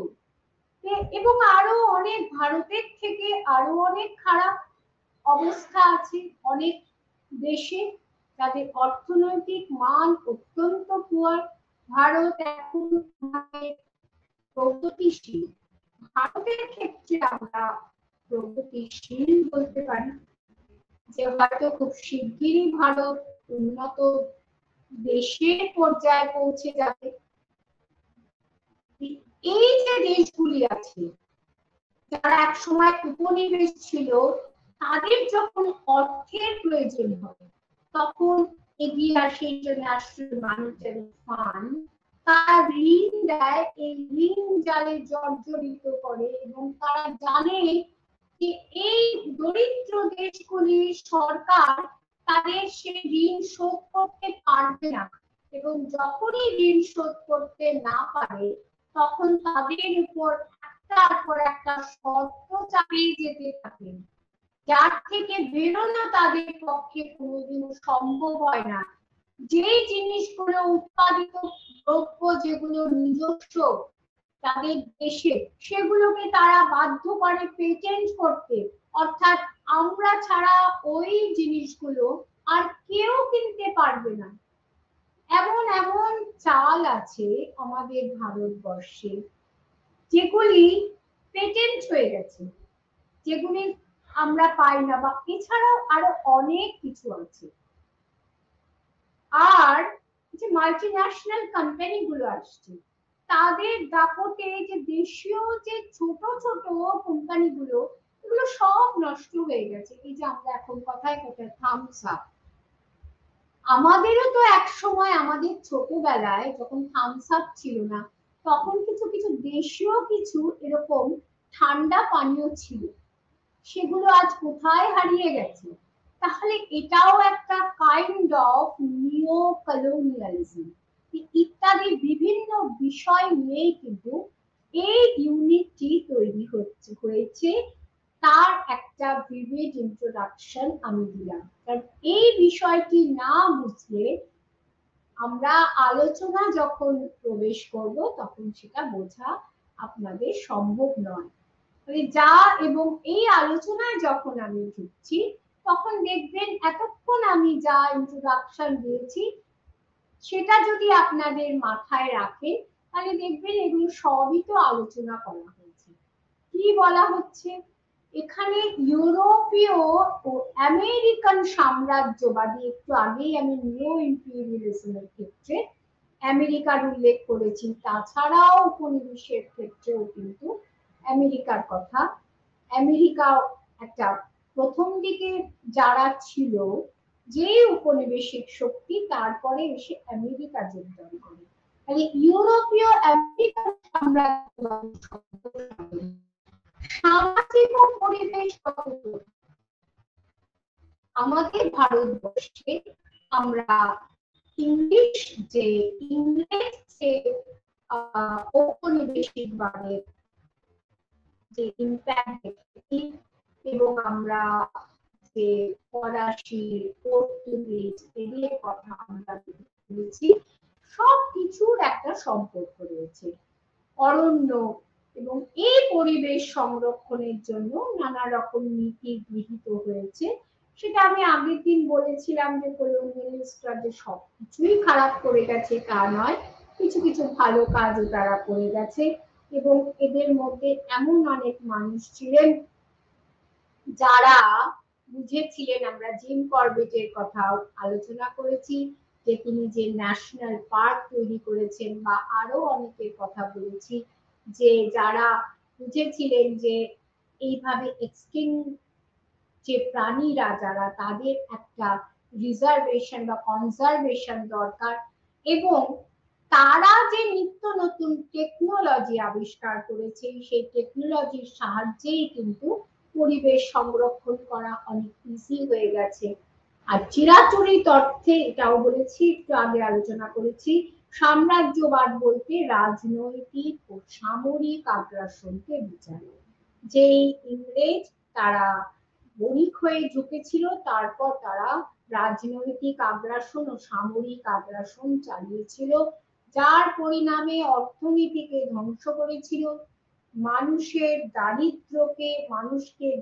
Speaker 1: এবং আরো অনেক ভারতের থেকে আরো অনেক খারাপ অবস্থা আছে অনেক দেশে, তাদের অর্থনৈতিক মান অত্যন্ত পুয়ার। ভারত এখন প্রগতিশীল, ভারতের ক্ষেত্রে আমরা প্রগতিশীল বলতে পারি, যে হয়তো খুব শিগগিরই ভারত উন্নত দেশের পর্যায়ে পৌঁছে যাবে। এই যে দেশগুলি আছে যারা একসময় উপনিবেশ ছিল, তাদের যখন অর্থের প্রয়োজন হয় তখন এগিয়ে আসে ইন্টারন্যাশনাল মনিটারি ফান্ড, তারা ঋণ দেয়, এই ঋণ জালে জর্জরিত করে এবং তারা জানে যে এই দরিদ্র দেশগুলির সরকার তাদের সে ঋণ শোধ করতে পারবে না, এবং যখনই ঋণ শোধ করতে না পারে তখন তাদের উপর একটার পর একটা শর্ত চাপিয়ে যেতে থাকেন, যার থেকে বেরোনো তাদের পক্ষে কোনোদিনও সম্ভব হয় না। যেই জিনিসগুলো উৎপাদিত দ্রব্য যেগুলো নিজস্ব তাদের দেশে, সেগুলোকে তারা বাধ্য করে পেটেন্ট করতে, অর্থাৎ আমরা ছাড়া ওই জিনিসগুলো আর কেউ কিনতে পারবে না। এমন এমন চাল আছে আমাদের ভারতবর্ষে যেগুলি পেটেন্ট হয়ে গেছে, যেগুলি আমরা পাই না, বা এছাড়াও আরো অনেক কিছু আছে। আর যে মাল্টিন্যাশনাল কোম্পানি গুলো আসছে তাদের দাপটে যে দেশীয় যে ছোট ছোট কোম্পানি গুলো, এগুলো সব নষ্ট হয়ে গেছে। এই যে আমরা এখন কথায় কথায় থামস আপ, আমাদেরও তো এক সময় আমাদের ছোটবেলায় যখন থামস আপ ছিল না তখন কিছু কিছু দেশীয় কিছু এরকম ঠান্ডা পানীয় ছিল, সেগুলো আজ কোথায় হারিয়ে গেছে। তাহলে এটাও একটা কাইন্ড অফ নিও কলোনিয়ালিজম। ইত্যাদি বিভিন্ন বিষয় নিয়ে কিন্তু এই ইউনিটটি তৈরি হয়েছে, তার একটা ভিভিড ইন্ট্রোডাকশন আমি দিলাম, কারণ এই বিষয়টি না বুঝলে আমরা আলোচনা যখন প্রবেশ করব তখন সেটা বোঝা আপনাদের সম্ভব নয়। যা এবং এই আলোচনায় যখন আমি ঢুকছি তখন দেখবেন এতক্ষণ আমি যা ইন্ট্রোডাকশন দিয়েছি সেটা যদি আপনাদের মাথায় রাখেন তাহলে দেখবেন এগুলো সবই তো আলোচনা করা হয়েছে। কি বলা হচ্ছে এখানে, ইউরোপীয় ও আমেরিকান সাম্রাজ্যবাদী, একটু আগেই আমি নিও ইম্পেরিয়ালিজমের ক্ষেত্রে আমেরিকার উল্লেখ করেছি, তাছাড়াও উপনিবেশের ক্ষেত্রেও কিন্তু আমেরিকার কথা। আমেরিকা একটা প্রথম দিকে যারা ছিল যে উপনিবেশিক শক্তি, তারপরে এসে আমেরিকা যোগদান করে। তাহলে ইউরোপীয় আমেরিকান সাম্রাজ্যবাদী সামাজিক পরিবেশ আমাদের ভারতবর্ষে আমরা ইংলিশ যে ঔপনিবেশিকবাদের যে ইম্প্যাক্ট দেখেছি, এবং আমরা যে ফরাসি পর্তুগিজ এদের কথা আমরা বলেছি, সব কিছুর একটা সম্পর্ক রয়েছে। অরণ্য এবং এই পরিবেশ সংরক্ষণের জন্য নানা রকম নীতি গৃহীত হয়েছে। সেটা আমি আগের দিন বলেছিলাম যে কলোনিয়ালিস্টরা যে সবকিছুই খারাপ করে গেছে তা নয়, কিছু কিছু ভালো কাজও তারা করে গেছে, এবং এদের মধ্যে এমন অনেক মানুষ ছিলেন যারা বুঝেছিলেন। আমরা জিম করবেটের কথা আলোচনা করেছি, যে তিনি যে ন্যাশনাল পার্ক তৈরি করেছেন, বা আরো অনেকের কথা বলেছি যে যারা বুঝেছিলেন যে এইভাবে এক্সটিংক্ট যে প্রাণীরা যারা, তাদের একটা রিজার্ভেশন বা কনজারভেশন দরকার, এবং তারা যে নিত্য নতুন টেকনোলজি আবিষ্কার করেছে, সেই টেকনোলজির সাহায্যেই কিন্তু পরিবেশ সংরক্ষণ করা অনেক ইজি হয়ে গেছে। আর চিরাচরিত অর্থে এটাও বলেছি, একটু আগে আলোচনা করেছি, সাম্রাজ্যবাদ বলতে রাজনৈতিক ও সামরিক আগ্রাসনকে বোঝায়। যেই ইংরেজ তারা বণিক হয়ে ঢুকেছিল, তারপর তারা রাজনৈতিক আগ্রাসন ও সামরিক আগ্রাসন চালিয়েছিল, যার পরিণামে অর্থনীতিকে ধ্বংস করেছিল, মানুষকে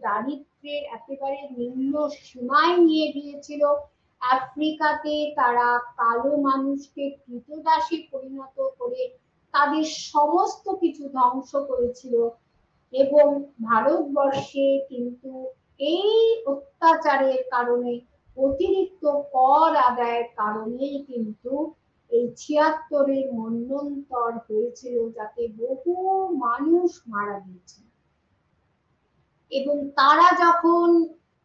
Speaker 1: দারিদ্র্যের একেবারে নিম্ন সীমায় নিয়ে গিয়েছিল। আফ্রিকাতে তারা কালো মানুষকে ক্রীতদাসে পরিণত করে তাদের সমস্ত কিছু ধ্বংস করেছিল, এবং ভারতবর্ষে কিন্তু এই অত্যাচারের কারণে, অতিরিক্ত কর আদায়ের কারণেই কিন্তু এই ৭৬-এর মন্বন্তর হয়েছিল, যাতে বহু মানুষ মারা গিয়েছিল। এবং তারা যখন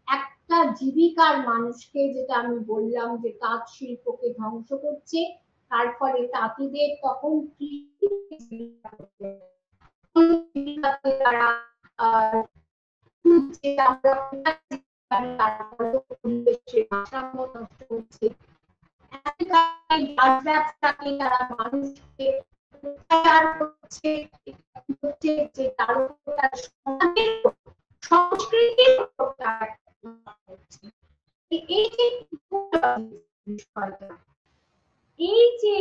Speaker 1: একটা জীবিকার মানুষকে, যেটা আমি বললাম যে তাঁত শিল্পকে ধ্বংস করছে, তার ফলে তাঁতিদের তখন তারা মানুষকে সংস্কৃতির এই যে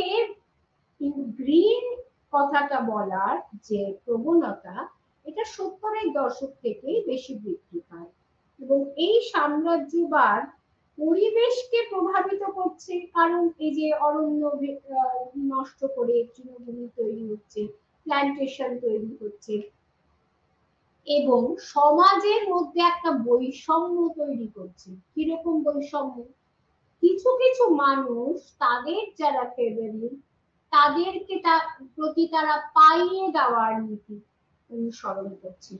Speaker 1: গ্রিন কথাটা বলার যে প্রবণতা, এটা ৭০-এর দশক থেকেই বেশি বৃদ্ধি পায়, এবং এই সাম্রাজ্যবাদ পরিবেশকে প্রভাবিত করছে, কারণ এই যে অরণ্য নষ্ট করে তৃণভূমি তৈরি হচ্ছে, প্ল্যান্টেশন তৈরি হচ্ছে, এবং সমাজের মধ্যে একটা বৈষম্য তৈরি করছে। কিরকম বৈষম্য? কিছু কিছু মানুষ তাদের যারা ফেভারিট, তাদেরকে প্রতি তারা পাইয়ে দেওয়ার নীতি অনুসরণ করছে,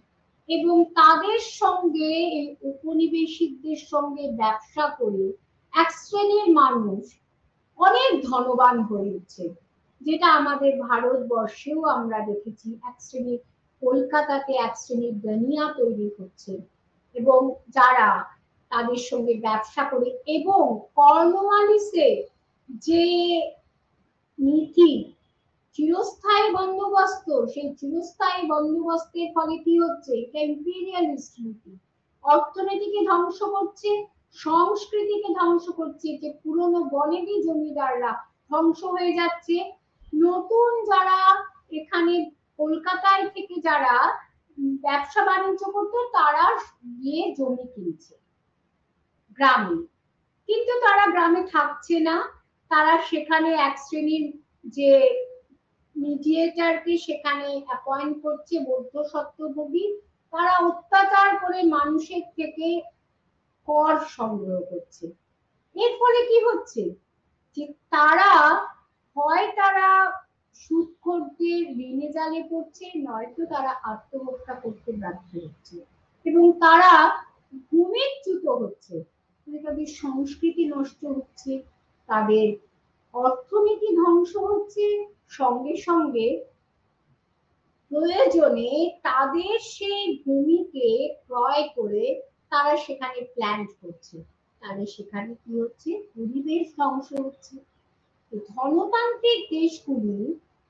Speaker 1: এবং তাদের সঙ্গে এই উপনিবেশিকদের সঙ্গে ব্যবসা করে এক শ্রেণীর মানুষ অনেক ধনবান হয়ে উঠছে, যেটা আমাদের ভারতবর্ষেও আমরা দেখেছি। এক শ্রেণীর কলকাতাতে এক শ্রেণীর দানিয়া তৈরি হচ্ছে, এবং যারা তাদের সঙ্গে ব্যবসা করে, এবং কর্নওয়ালিসে যে নীতি চিরস্থায়ী বন্দোবস্ত, সেই চিরস্থায়ী বন্দোবস্তের ফলে কি হচ্ছে? এটা ইম্পেরিয়ালিস্ট নীতি, অর্থনীতিকে ধ্বংস করছে, সংস্কৃতিকে ধ্বংস করছে, যে পুরনো বনেদি জমিদাররা ধ্বংস হয়ে যাচ্ছে, নতুন যারা এখানে কলকাতায় থেকে যারা ব্যবসা বাণিজ্য করতো, তারা গিয়ে জমি কিনছে গ্রামে, কিন্তু তারা গ্রামে থাকছে না, তারা সেখানে এক শ্রেণীর যে মিডিয়েটারকে সেখানে অ্যাপয়েন্ট করছে, বৌদ্ধ সত্যভোগী, তারা অত্যাচার করে মানুষের থেকে কর সংগ্রহ করছে। এর ফলে কি হচ্ছে? যে তারা হয় তারা সুদখোরদের ঋণে জালে পড়ছে, নয়তো তারা আত্মহত্যা করতে বাধ্য হচ্ছে, এবং তারা ভূমিচ্যুত হচ্ছে, তাদের সংস্কৃতি নষ্ট হচ্ছে, তাদের অর্থনীতি ধ্বংস হচ্ছে, সঙ্গে সঙ্গে প্রয়োজনে তাদের সেই ভূমিকে ক্রয় করে তারা সেখানে প্ল্যান্ট করছে, তাহলে সেখানে কি হচ্ছে? পরিবেশ ধ্বংস হচ্ছে। ধনতান্ত্রিক দেশগুলি,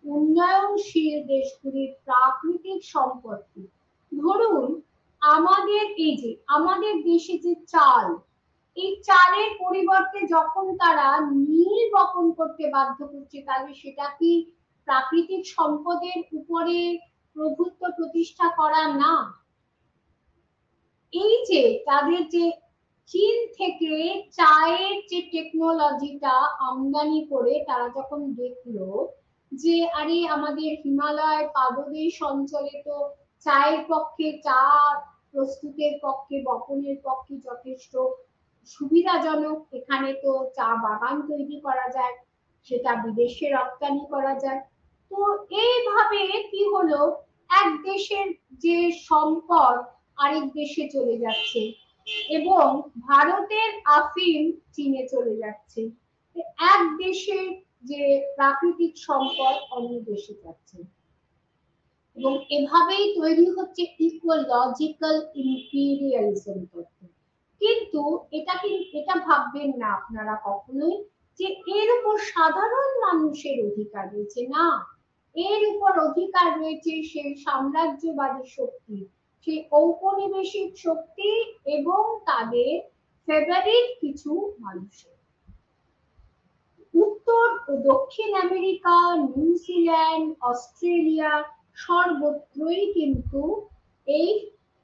Speaker 1: উন্নয়নশীল দেশগুলির প্রাকৃতিক সম্পত্তি, ধরুন আমাদের এই যে আমাদের দেশে যে চাল, এই চালের পরিবর্তে যখন তারা নীল বপন করতে বাধ্য করছে, তাহলে সেটা কি প্রাকৃতিক সম্পদের উপরে প্রভুত্ব প্রতিষ্ঠা করা না? এই যে তাদের যে চীন থেকে চায়ের যে টেকনোলজিটা আমদানি করে, তারা যখন দেখলো যে আরে আমাদের হিমালয় পাদদেশ অঞ্চলে তো চায়ের পক্ষে, চা প্রস্তুতের পক্ষে, বপনের পক্ষে যথেষ্ট সুবিধাজনক, এখানে তো চা বাগান তৈরি করা যায়, সেটা বিদেশে রপ্তানি করা যায়। তো এইভাবে কি হলো, এক দেশের যে সম্পদ আরেক দেশে চলে যাচ্ছে এবং ভারতের আফিম চীনে চলে যাচ্ছে, এক দেশের যে প্রাকৃতিক সম্পদ অন্য দেশে যাচ্ছে এবং এভাবেই তৈরি হচ্ছে ইকোলজিক্যাল ইম্পিরিয়ালিজম তত্ত্ব। কিন্তু এটা ভাববেন না আপনারা কখনোই যে এর উপর সাধারণ মানুষের অধিকার রয়েছে, না, এর উপর অধিকার রয়েছে সেই সাম্রাজ্যবাদী শক্তি, সেই ঔপনিবেশিক শক্তি এবং তাদের ফেভারিট কিছু মানুষের। উত্তর ও দক্ষিণ আমেরিকা, নিউজিল্যান্ড, অস্ট্রেলিয়া সর্বত্রই কিন্তু এই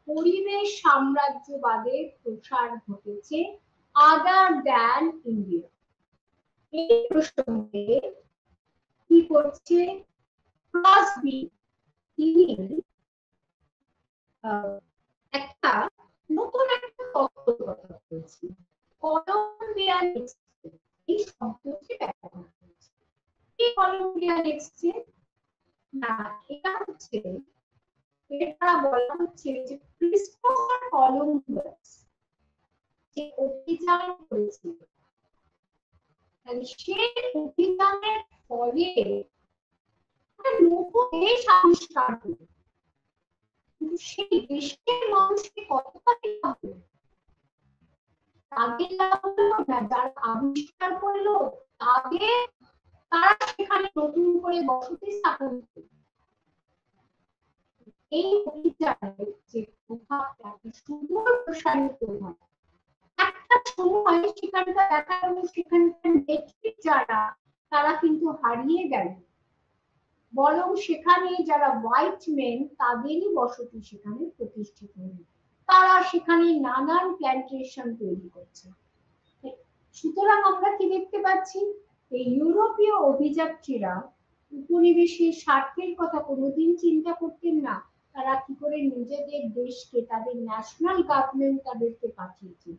Speaker 1: পরিবেশ সাম্রাজ্যবাদের প্রসার ঘটেছে আদার দ্যান ইন্ডিয়া। এই প্রসঙ্গে কি করছে ক্রসবি, তিনি একটা নতুন একটা তত্ত্বের কথা বলছি, কলম্বিয়ান এক্সচেঞ্জ, এই শব্দটি ব্যবহার করছে। এই কলম্বিয়ান এক্সচেঞ্জ না, এটা হচ্ছে, এটা বলা হচ্ছে যে ক্রিস্টোফার কলম্বাস যে অভিযান করেছিল, সেই অভিযানের ফলে নতুন দেশ আবিষ্কার হলো, কিন্তু সেই দেশের মানুষকে কতটা লাভ হলো? তাদের লাভ হলো না, যারা আবিষ্কার করলো তাদের, তারা সেখানে নতুন করে বসতি স্থাপন করলো। এই অভিযানের যে প্রভাবটা সুদূর প্রসারিত প্রভাব, একটা সময় সেখানকার দেখা গেল সেখানকার নেটিভ যারা, তারা কিন্তু হারিয়ে গেল, বরং সেখানে যারা হোয়াইট মেন তাদেরই বসতি সেখানে প্রতিষ্ঠিত হলো, তারা সেখানে নানান প্ল্যান্টেশন তৈরি করছে। সুতরাং আমরা কি দেখতে পাচ্ছি, এই ইউরোপীয় অভিযাত্রীরা উপনিবেশের স্বার্থের কথা কোনোদিন চিন্তা করতেন না, তারা কি করে নিজেদের দেশকে, তাদের ন্যাশনাল গভর্নমেন্ট তাদেরকে পাঠিয়েছে,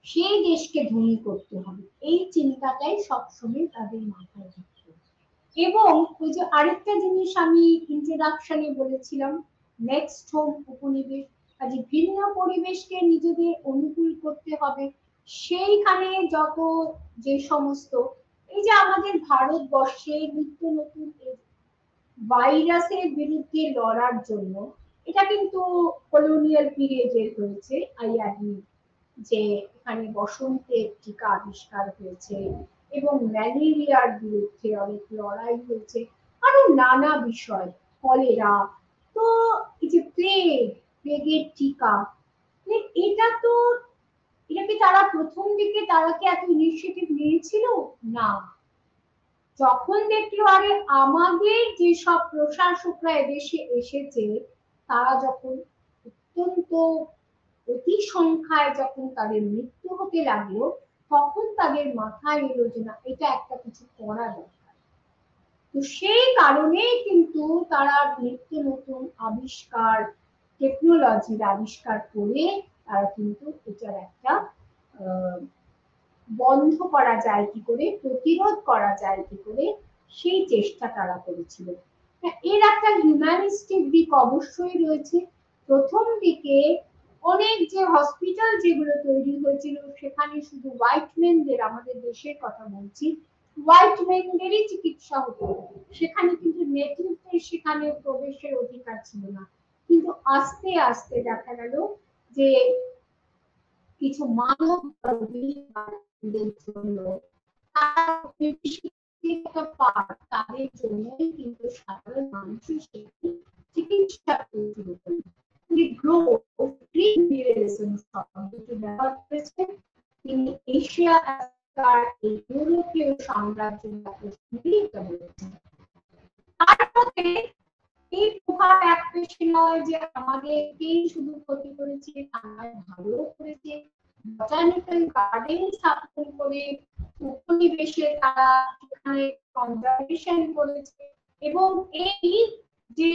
Speaker 1: সেই দেশকে ধনী করতে হবে, এই চিন্তাটাই সবসময় তাদের মাথায় থাকতো। এবং ওই যে আরেকটা জিনিস আমি ইন্ট্রোডাকশনে বলেছিলাম, নেক্সট হোম উপনিবেশ, কাজে ভিন্ন পরিবেশকে নিজেদের অনুকূল করতে হবে। সেইখানে যত যে সমস্ত, এই যে আমাদের ভারতবর্ষে নিত্য নতুন ভাইরাসের বিরুদ্ধে লড়ার জন্য, এটা কিন্তু কলোনিয়াল পিরিয়ডের হয়েছে, আই অ্যাডমিট, যে এখানে বসন্তের টিকা আবিষ্কার হয়েছে এবং ম্যালেরিয়ার বিরুদ্ধে অনেক লড়াই হয়েছে, আরো নানা বিষয়, কলেরা, তো এই যে প্লেগের টিকা, এটা তো, এটা কি তারা প্রথম দিকে তারা কি এত ইনিশিয়েটিভ নিয়েছিল? না, যখন দেখলো আরে আমাদের যেসব প্রশাসকরা এদেশে এসেছে তারা যখন অত্যন্ত অতি সংখ্যায় যখন তাদের মৃত্যু হতে লাগলো, তখন তাদের মাথায় এলো যে না, এটা একটা কিছু করা দরকার। তো সেই কারণেই কিন্তু তারা নিত্য নতুন আবিষ্কার, টেকনোলজির আবিষ্কার করে তারা কিন্তু এটার একটা বন্ধ করা যায় কি করে, প্রতিরোধ করা যায় কি করে, সেই চেষ্টা তারা করেছিল। এর একটা হিউম্যানিস্টিক দিক অবশ্যই রয়েছে। প্রথম দিকে অনেক যে হসপিটাল যেগুলো তৈরি হয়েছিল সেখানে শুধু হোয়াইট মেনদের, আমাদের দেশের কথা বলছি, হোয়াইট মেনদেরই চিকিৎসা হতো, সেখানে কিন্তু নেটিভদের সেখানে প্রবেশের অধিকার ছিল না। কিন্তু আস্তে আস্তে দেখা গেল যে কিছু মানব জন্য তাদের জন্যই কিন্তু সাধারণ মানুষের চিকিৎসা ব্যবহার করেছেন। তিনি এশিয়া ইউরোপীয় সাম্রাজ্য বলেছেন। তার মধ্যে এই প্রভাব এক বেশি নয় যে আমাদেরকেই শুধু ক্ষতি করেছে, আমরা ভালো করেছে, বটানিক্যাল গার্ডেন স্থাপন করে উপনিবেশে তারা সেখানে কনজারভেশন করেছে এবং এই যে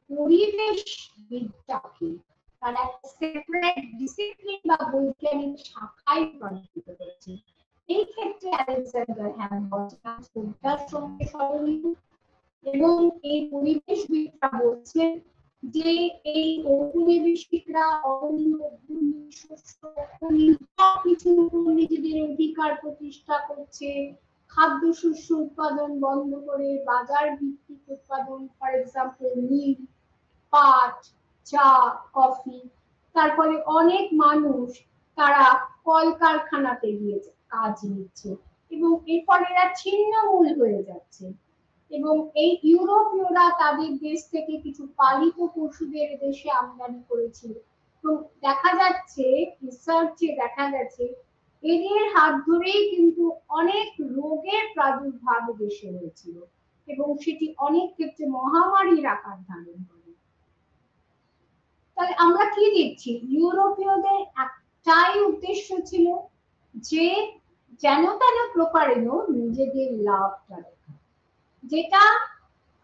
Speaker 1: পরিবেশ বিদ্যাকে তারা একটা সেপারেট ডিসিপ্লিন বা বৈজ্ঞানিক শাখায় রূপান্তরিত করেছে। এই ক্ষেত্রে আলেকজান্ডার হ্যাম শ্রদ্ধার সঙ্গে স্মরণীয় এবং এই পরিবেশবিদরা বলছেন যে এই ঔপনিবেশিকরা অরণ্য, ভূমি, শস্য, খনিজ সবকিছুর উপর নিজেদের অধিকার প্রতিষ্ঠা করছে, খাদ্যশস্য উৎপাদন বন্ধ করে বাজার ভিত্তিক উৎপাদন, ফর এক্সাম্পল নীল, পাট, চা, কফি। তারপরে অনেক মানুষ তারা কলকারখানাতে গিয়ে কাজ নিচ্ছে এবং এর ফলে এরা ছিন্নমূল হয়ে যাচ্ছে। এবং এই ইউরোপীয়রা তাদের দেশ থেকে কিছু পালিত পশুদের দেশে আমদানি করেছিল। তো দেখা যাচ্ছে, রিসার্চে দেখা গেছে এদের হাত ধরেই কিন্তু অনেক রোগের প্রাদুর্ভাব দেশে হয়েছিল এবং সেটি অনেক ক্ষেত্রে মহামারীর আকার ধারণ করে। তাহলে আমরা কি দেখছি, ইউরোপীয়দের একটাই উদ্দেশ্য ছিল যে যেন তেন প্রকারেণ নিজেদের লাভটা দেখা, যেটা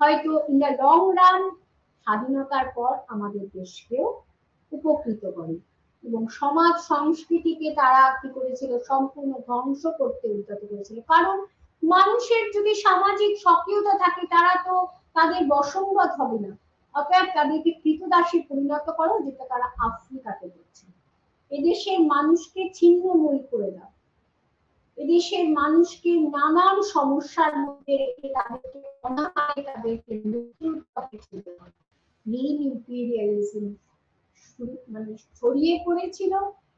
Speaker 1: হয়তো ইন দ্য লং রান স্বাধীনতার পর আমাদের দেশকেও উপকৃত করে। এবং সমাজ সংস্কৃতিকে তারা কি করেছিল, সম্পূর্ণ ধ্বংস করতে উদ্যত করেছিল। কারণ মানুষের যদি সামাজিক সক্রিয়তা থাকে তারা তো তাদের বশংবদ হবে না, অতএব তাদেরকে কৃতদাসে পরিণত করো, যেটা তারা আফ্রিকাতে করছে। এদেশের মানুষকে ছিন্নমূল করে দাও, এদেশের মানুষকে নানান সমস্যার মধ্যে রেখে তাদেরকে অনাহারে তাদেরকে মৃত্যুর পথে ঠেলতে হবে। গ্রিন ইম্পেরিয়ালিজম মানে ছড়িয়ে পড়েছিল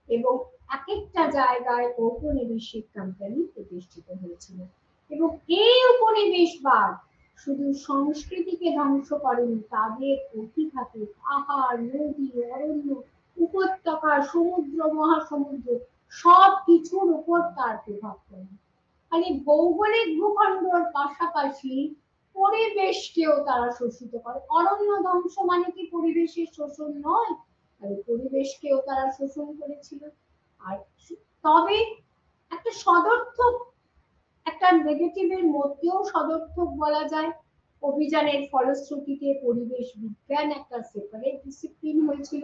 Speaker 1: এবং এক একটা জায়গায় ঔপনিবেশিক কোম্পানি প্রতিষ্ঠিত হয়েছিল। এবং এই উপনিবেশবাদ শুধু সংস্কৃতিকে ধ্বংস করেনি, তাদের অতিঘাতে পাহাড়, নদী, অরণ্য, উপত্যকা, সমুদ্র, মহাসমুদ্র সব কিছুর উপর তার প্রভাব পড়ে। খালি ভৌগোলিক ভূখণ্ডের পাশাপাশি পরিবেশকেও তারা শোষিত করে। অরণ্য ধ্বংস মানে কি পরিবেশের শোষণ নয়? পরিবেশকেও তারা শোষণ করেছিল। আর তবে একটা সদর্থক, একটা নেগেটিভের মধ্যেও সদর্থক বলা যায়, অভিযানের ফলশ্রুতিতে পরিবেশ বিজ্ঞান একটা সেপারেট ডিসিপ্লিন হয়েছিল।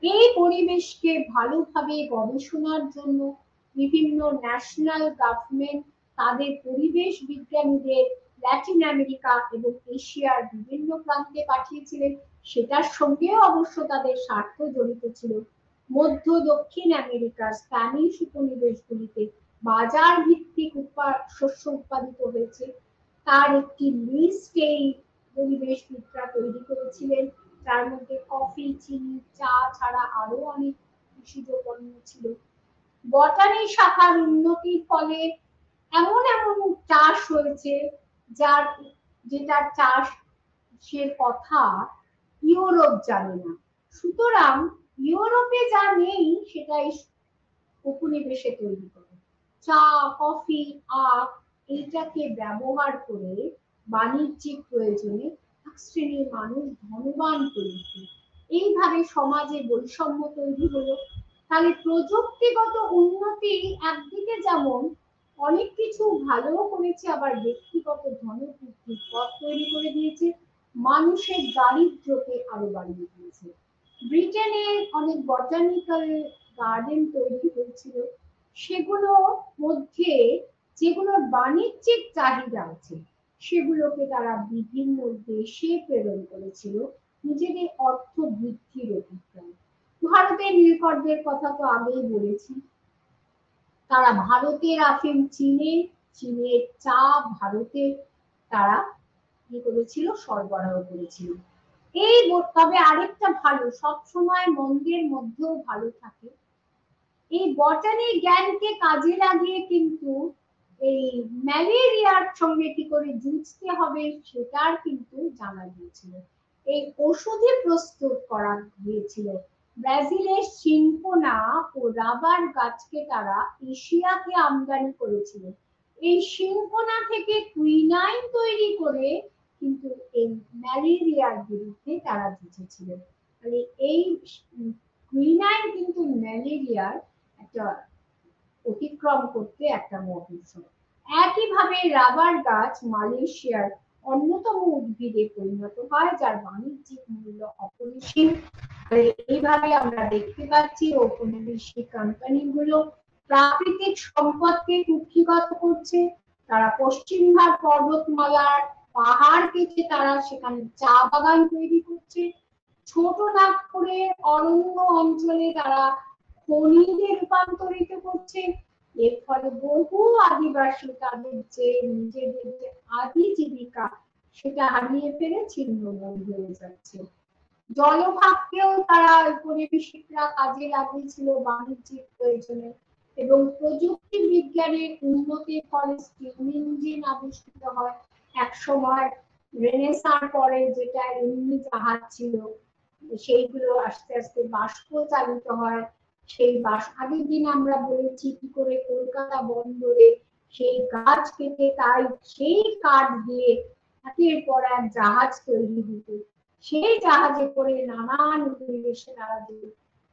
Speaker 1: এই পরিবেশকে ভালোভাবে গবেষণার জন্য বিভিন্ন ন্যাশনাল গভর্নমেন্ট তাদের পরিবেশ বিজ্ঞানীদের ল্যাটিন আমেরিকা এবং এশিয়ার বিভিন্ন প্রান্তে পাঠিয়েছিলেন। সেটার সঙ্গেও অবশ্য তাদের স্বার্থ জড়িত ছিল। মধ্য দক্ষিণ আমেরিকার স্প্যানিশ উপনিবেশগুলিতে বাজার ভিত্তিক শস্য উৎপাদিত হয়েছে, তার একটি লিস্ট এই পরিবেশবিদরা তৈরি করেছিলেন। তার মধ্যে কফি, চিনি, চা ছাড়া আরো অনেক কৃষিজ পণ্য ছিল। বটানি শাখার উন্নতির ফলে এমন এমন চাষ হয়েছে যেটা চাষের কথা ইউরোপ জানে না। সুতরাং ইউরোপে যা নেই সেটাই উপনিবেশে তৈরি করে। চা, কফি, আখ এইটাকে ব্যবহার করে বাণিজ্যিক প্রয়োজনে এক শ্রেণীর মানুষ ধনবান করে ওঠে। এইভাবে সমাজে বৈষম্য তৈরি হলো। তাহলে প্রযুক্তিগত উন্নতি একদিকে যেমন অনেক কিছু ভালো করেছে, আবার ব্যক্তিগত ধনবৃদ্ধির পথ তৈরি করে দিয়েছে, মানুষের দারিদ্র্যকে আরো বাড়িয়ে দিয়েছে। ব্রিটেনে অনেক বটানিক্যাল গার্ডেন তৈরি হয়েছিল, সেগুলো মধ্যে যেগুলোর বাণিজ্যিক চাহিদা আছে সেগুলোকে তারা বিভিন্ন দেশে প্রেরণ করেছিল নিজেদের অর্থ বৃদ্ধির অভিপ্রায়। ভারতের নীলকরদের কথা তো আগেই বলেছি, তারা ভারতের আফিম চীনে, চীনের চা ভারতে তারা কি করেছিল, সরবরাহ করেছিল। এই তবে আরেকটা ভালো, সবসময় মন্দের মধ্যেও ভালো থাকে, এই বটানি জ্ঞানকে কাজে লাগিয়ে কিন্তু এই ম্যালেরিয়ার সঙ্গে কি করে যুঝতে হবে সেটার কিন্তু জানা গিয়েছিল। এই ওষুধে প্রস্তুত করা গিয়েছিল। ব্রাজিলের সিনকোনা ও রাবার গাছকে তারা এশিয়াকে আমদানি করেছিল। এই সিনকোনা থেকে কুইনাইন তৈরি করে কিন্তু এই ম্যালেরিয়ার বিরুদ্ধে তারা যুঝেছিল। মানে এই কুইনাইন কিন্তু ম্যালেরিয়ার একটা অতিক্রম করতে একটা মহাবিশ্ব। একইভাবে রাবার গাছ মালয়েশিয়ার অন্যতম উদ্ভিদে পরিণত হয়, যার বাণিজ্যিক মূল্য অপরিসীম। এইভাবে আমরা দেখতে পাচ্ছি ঔপনিবেশিক কোম্পানিগুলো প্রাকৃতিক সম্পদকে কুক্ষিগত করছে। তারা পশ্চিমঘাট পর্বতমালার পাহাড় কেটে তারা সেখানে চা বাগান তৈরি করছে। ছোট নাগপুরের অরণ্য অঞ্চলে তারা খনিতে রূপান্তরিত করছে। এর ফলে বহু আদিবাসী তাদের যে নিজেদের যে আদি জীবিকা সেটা হারিয়ে ফেলে ছিন্নমূল হয়ে যাচ্ছে। জলভাগকেও তারা ঔপনিবেশিকরা কাজে লাগিয়েছিল বাণিজ্যিক প্রয়োজনে, এবং প্রযুক্তি বিজ্ঞানের উন্নতির ফলে স্টিম ইঞ্জিন আবিষ্কৃত হয়। এক সময় রেনেসাঁর পরে যেটা এমনি জাহাজ ছিল সেইগুলো আস্তে আস্তে বাষ্প চালিত হয়। সেই আগের দিন আমরা বলেছি কি করে কলকাতা বন্দরে সেই গাছ কেটে তাই সেই কাঠ দিয়ে একের পর এক জাহাজ তৈরি হতো। সেই জাহাজে করে নানান উপনিবেশে তারা যেত।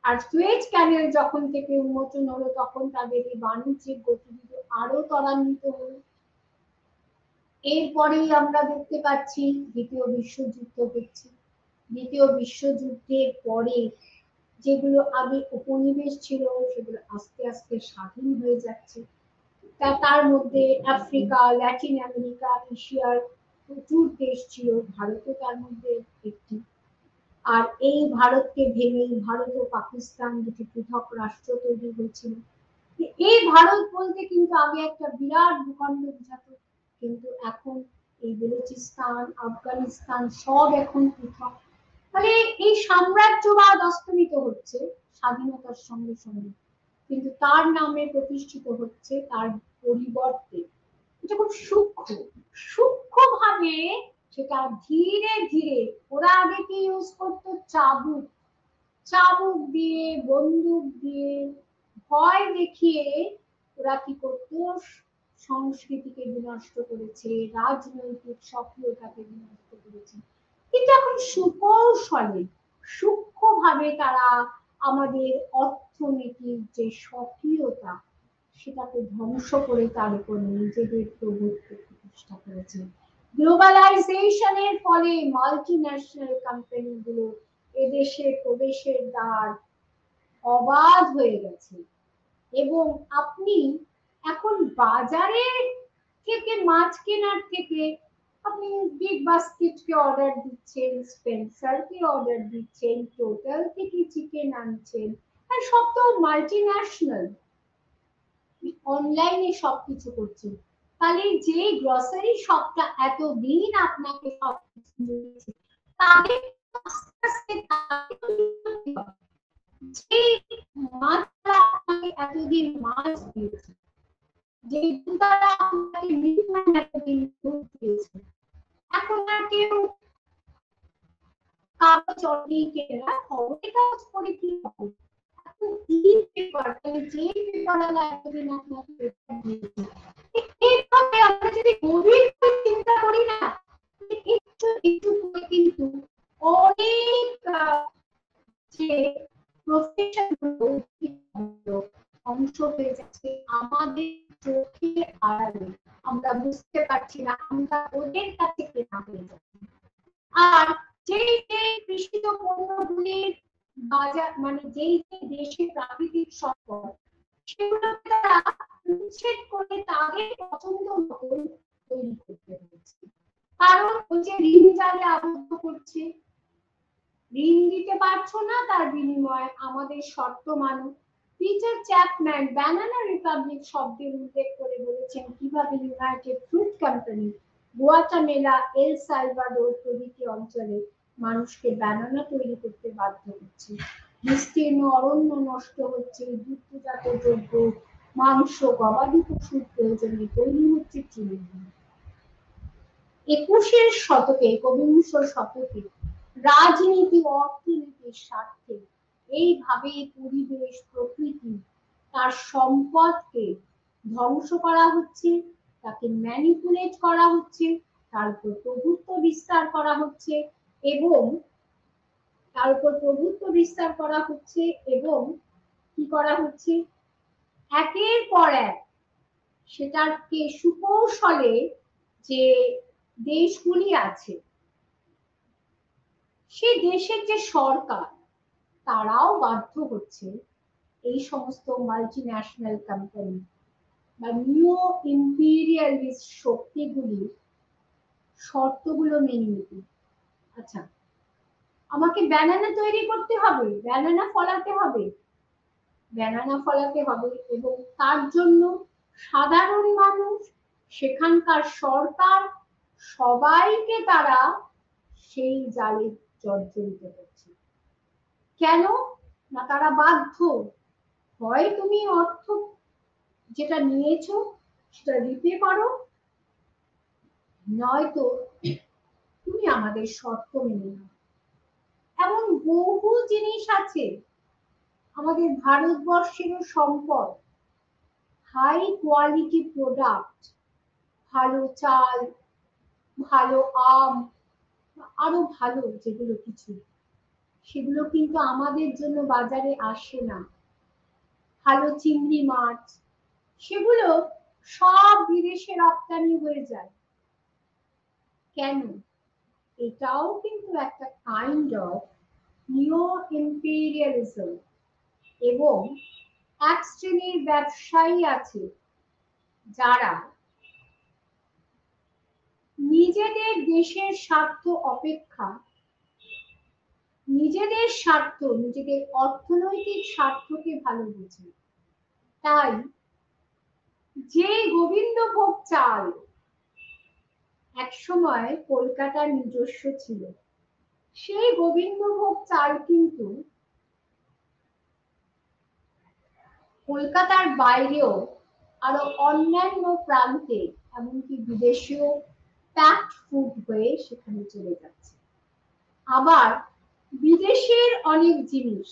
Speaker 1: আর সুয়েজ ক্যানেল যখন থেকে উন্মোচন হলো তখন তাদের এই বাণিজ্যিক গতিবিধি আরো ত্বরান্বিত হলো। এরপরেই আমরা দেখতে পাচ্ছি দ্বিতীয় বিশ্বযুদ্ধ হচ্ছে। দ্বিতীয় বিশ্বযুদ্ধের পরে যেগুলো আগে উপনিবেশ ছিল সেগুলো আস্তে আস্তে স্বাধীন হয়ে যাচ্ছে। তার মধ্যে আফ্রিকা, ল্যাটিন আমেরিকা, এশিয়ার প্রচুর দেশ ছিল, ভারতও তার মধ্যে একটি। আর এই ভারতকে ভেঙেই ভারত ও পাকিস্তান দুটি পৃথক রাষ্ট্র তৈরি হয়েছিল। এই ভারত বলতে কিন্তু আগে একটা বিরাট ভূখণ্ড বোঝাতো, কিন্তু এখন এই বেলুচিস্তান, আফগানিস্তান সব এখন পৃথক। মানে এই সাম্রাজ্যবাদ অস্তমিত হচ্ছে স্বাধীনতার সঙ্গে সঙ্গে, কিন্তু তার নামে প্রতিষ্ঠিত হচ্ছে তার পরিবর্তে। এটা খুব সূক্ষ্ম সূক্ষ্মভাবে সেটা ধীরে ধীরে। ওরা আগে কি ইউজ করতো? চাবুক। চাবুক দিয়ে, বন্দুক দিয়ে, ভয় দেখিয়ে ওরা কি করতো? সংস্কৃতিকে বিনষ্ট করেছে, রাজনৈতিক সক্রিয়তাকে বিনষ্ট করেছে। কিন্তু এখন সুকৌশলে সূক্ষ্মভাবে তারা আমাদের অর্থনীতির যে সক্রিয়তা সেটাকে ধ্বংস করে তার উপর নিজেদের প্রভুত্ব প্রতিষ্ঠা করেছে। গ্লোবালাইজেশনের ফলে মাল্টিন্যাশনাল কোম্পানিগুলো এদেশে প্রবেশের দ্বার অবাধ হয়ে গেছে, এবং আপনি এখন বাজারে থেকে মাছ কেনার থেকে আপনি বিগ বাস্কেটকে অর্ডার দিচ্ছেন, স্পেন্সারকে অর্ডার দিচ্ছেন, টোটাল থেকে চিকেন আনছেন, আর সব তো মাল্টিন্যাশনাল, অনলাইনে সবকিছু করছেন। তাহলে যে গ্রসারি শপটা এতদিন আপনাকে সবকিছু দিয়েছে তাদের আস্তে আস্তে যে মাছটা আপনাকে এতদিন মাছ দিয়েছে, যে দুধটা আপনাকে মিনিমাম এতদিন দুধ দিয়েছে, এখন আর কেউ কাগজ অনেক কেনা খবরের কাগজ পড়ে কি হবে? এখন ই পেপার, যে পেপারওয়ালা এতদিন আপনাকে পেপার দিয়েছে, এইভাবে আমরা যদি গভীর করে চিন্তা করি না, একটু একটু করে কিন্তু অনেক যে প্রফেশন ধ্বংস হয়ে যাচ্ছে আমাদের চোখের আড়ালে। আমরা বুঝতে পারছি না, আমরা ওদের কাছে কেনা হয়ে যাচ্ছি। আর যেই যেই কৃষিজ পণ্যগুলির বাজার, মানে যেই যে দেশে প্রাকৃতিক সম্পদ সেগুলোকে তারা উচ্ছেদ করে তাদের পছন্দ মতন তৈরি করতে হচ্ছে। কারণ ওই যে ঋণ জালে আবদ্ধ করছে, ঋণ দিতে পারছো না, তার বিনিময়ে আমাদের শর্ত মানুষ। পিটার চ্যাপম্যান ব্যানানা রিপাবলিক শব্দের উল্লেখ করে বলেছেন কিভাবে United fruit company Guatemala, El Salvador প্রভৃতি অঞ্চলে মানুষকে ব্যানানা তৈরি করতে বাধ্য করছে। বিস্তীর্ণ অরণ্য নষ্ট হচ্ছে, দুগ্ধজাত দ্রব্য, মাংস, গবাদি পশুর প্রয়োজনে তৈরি হচ্ছে চিনি। 21 শতকে, একবিংশ শতকে রাজনীতি অর্থনীতির স্বার্থে এইভাবে পরিবেশ, প্রকৃতি, তার সম্পদকে ধ্বংস করা হচ্ছে, তাকে ম্যানিপুলেট করা হচ্ছে, তার উপর প্রভুত্ব বিস্তার করা হচ্ছে, এবং তার উপর প্রভুত্ব বিস্তার করা হচ্ছে, এবং কি করা হচ্ছে? একের পর এক সেটাকে সুকৌশলে যে দেশগুলি আছে, সেই দেশের যে সরকার তারাও বাধ্য হচ্ছে এই সমস্ত মাল্টি ন্যাশনাল কোম্পানি বা নিও ইম্পিরিয়ালিস্ট শক্তিগুলি শর্তগুলো মেনে নিতে। আচ্ছা, আমাকে ব্যানানা তৈরি করতে হবে, ব্যানানা ফলাতে হবে, ব্যানানা ফলাতে হবে, এবং তার জন্য সাধারণ মানুষ, সেখানকার সরকার, সবাইকে তারা সেই জালে জর্জরিত করছে। কেন না, তারা বাধ্য। হয় তুমি অর্থ যেটা নিয়েছো সেটা দিতে পারো, নয়তো তুমি আমাদের শর্ত মেনে নাও। এমন বহু জিনিস আছে আমাদের ভারতবর্ষেরও সম্পদ, হাই কোয়ালিটি প্রোডাক্ট, ভালো চাল, ভালো আম, আরো ভালো যেগুলো কিছু, সেগুলো কিন্তু আমাদের জন্য বাজারে আসে না। ভালো চিংড়ি মাছ, সেগুলো সব বিদেশে রপ্তানি হয়ে যায়। কেন? এটাও কিন্তু একটা কাইন্ড অফ নিও ইম্পেরিয়ালিজম। এবং এক শ্রেণীর ব্যবসায়ী আছে যারা নিজেদের দেশের স্বার্থ অপেক্ষা নিজেদের স্বার্থ, নিজেদের অর্থনৈতিক স্বার্থকে ভালো বোঝে। তাই যে গোবিন্দভোগ চাল একসময় কলকাতার নিজস্ব ছিল, সেই গোবিন্দভোগ চাল কিন্তু কলকাতার বাইরেও আরো অন্যান্য প্রান্তে, এমনকি বিদেশেও প্যাকড ফুড হয়ে সেখানে চলে যাচ্ছে। আবার বিদেশের অনেক জিনিস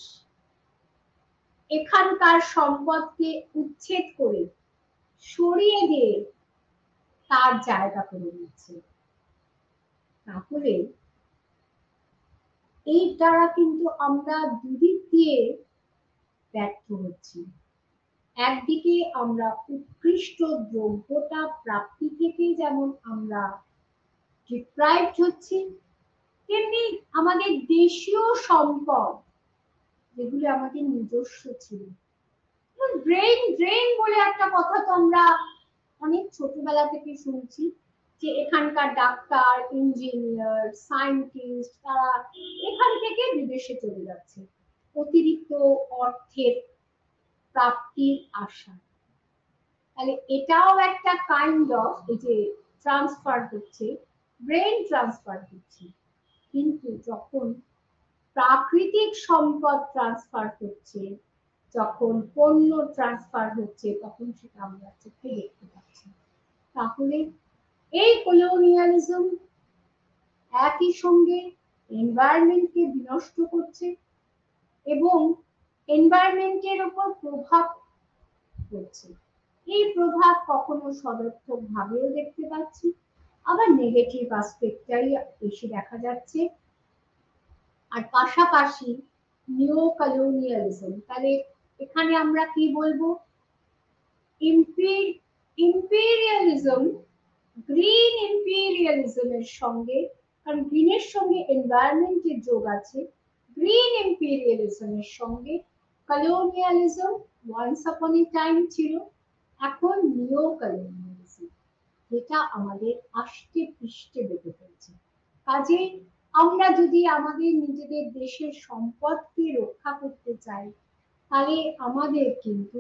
Speaker 1: এখানকার সম্পদকে উচ্ছেদ করে সরিয়ে দিয়ে তার জায়গা করে নিচ্ছে। তাহলে এই দ্বারা কিন্তু আমরা দুদিক দিয়ে ব্যর্থ হচ্ছি। একদিকে আমরা উৎকৃষ্ট দ্রব্যটা প্রাপ্তি থেকে যেমন আমরা ডিপ্রাইভড হচ্ছি, তেমনি আমাদের দেশীয় সম্পদ যেগুলো আমাদের নিজস্ব ছিল। ব্রেন ড্রেন বলে একটা কথা তো আমরা অনেক ছোটবেলা থেকে শুনছি, যে এখানকার ডাক্তার, ইঞ্জিনিয়ার, সায়েন্টিস্ট তারা এখান থেকে বিদেশে চলে যাচ্ছে অতিরিক্ত অর্থের প্রাপ্তির আশা। তাহলে এটাও একটা কাইন্ড অফ এই যে ট্রান্সফার হচ্ছে, ব্রেন ট্রান্সফার হচ্ছে। কিন্তু যখন প্রাকৃতিক সম্পদ ট্রান্সফার হচ্ছে, যখন পণ্য ট্রান্সফার হচ্ছে, তখন সেটা আমরা চোখে দেখতে পাচ্ছি। তাহলে এই কলোনিয়ালিজম একই সঙ্গে এনভায়রনমেন্টকে বিনষ্ট করছে এবং এনভায়রনমেন্টের উপর প্রভাব পড়ছে। এই প্রভাব কখনো সদর্থক ভাবেও দেখতে পাচ্ছি, আবার নেগেটিভ অ্যাসপেক্টটাই বেশি দেখা যাচ্ছে। আর পাশাপাশি নিও কলোনিয়ালিজম, তাহলে এখানে আমরা কি বলবো? ইম্পেরিয়ালিজম, গ্রিন ইম্পেরিয়ালিজমের সঙ্গে, কারণ গ্রিনের সঙ্গে এনভায়রনমেন্টের যোগ আছে, গ্রিন ইম্পেরিয়ালিজমের সঙ্গে কলোনিয়ালিজম ওয়ান্স আপন এ টাইম ছিল, এখন নিও কলোনিয়ালিজম, যেটা আমাদের আষ্টে পৃষ্ঠে বেঁধে ফেলছে। কাজেই আমরা যদি আমাদের নিজেদের দেশের সম্পদকে রক্ষা করতে চাই, তাহলে আমাদের কিন্তু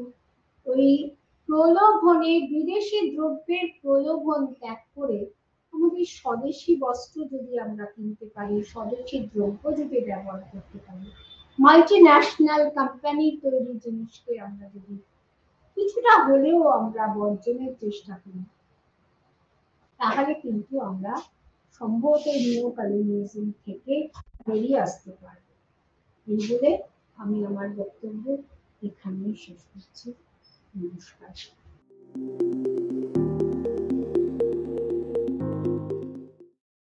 Speaker 1: ওই প্রলোভনে, বিদেশি দ্রব্যের প্রলোভন ত্যাগ করে আমাদের স্বদেশি বস্ত্র যদি আমরা কিনতে পারি, স্বদেশি দ্রব্য যদি ব্যবহার করতে পারি, মাল্টি ন্যাশনাল কোম্পানি তৈরি জিনিসকে আমরা যদি কিছুটা হলেও আমরা বর্জনের চেষ্টা করি, তাহলে কিন্তু আমরা সম্ভবত নিও কলোনিয়ালিজম থেকে বেরিয়ে আসতে পারবো। এই বলে আমি আমার বক্তব্য এখানেই শেষ করছি। নমস্কার।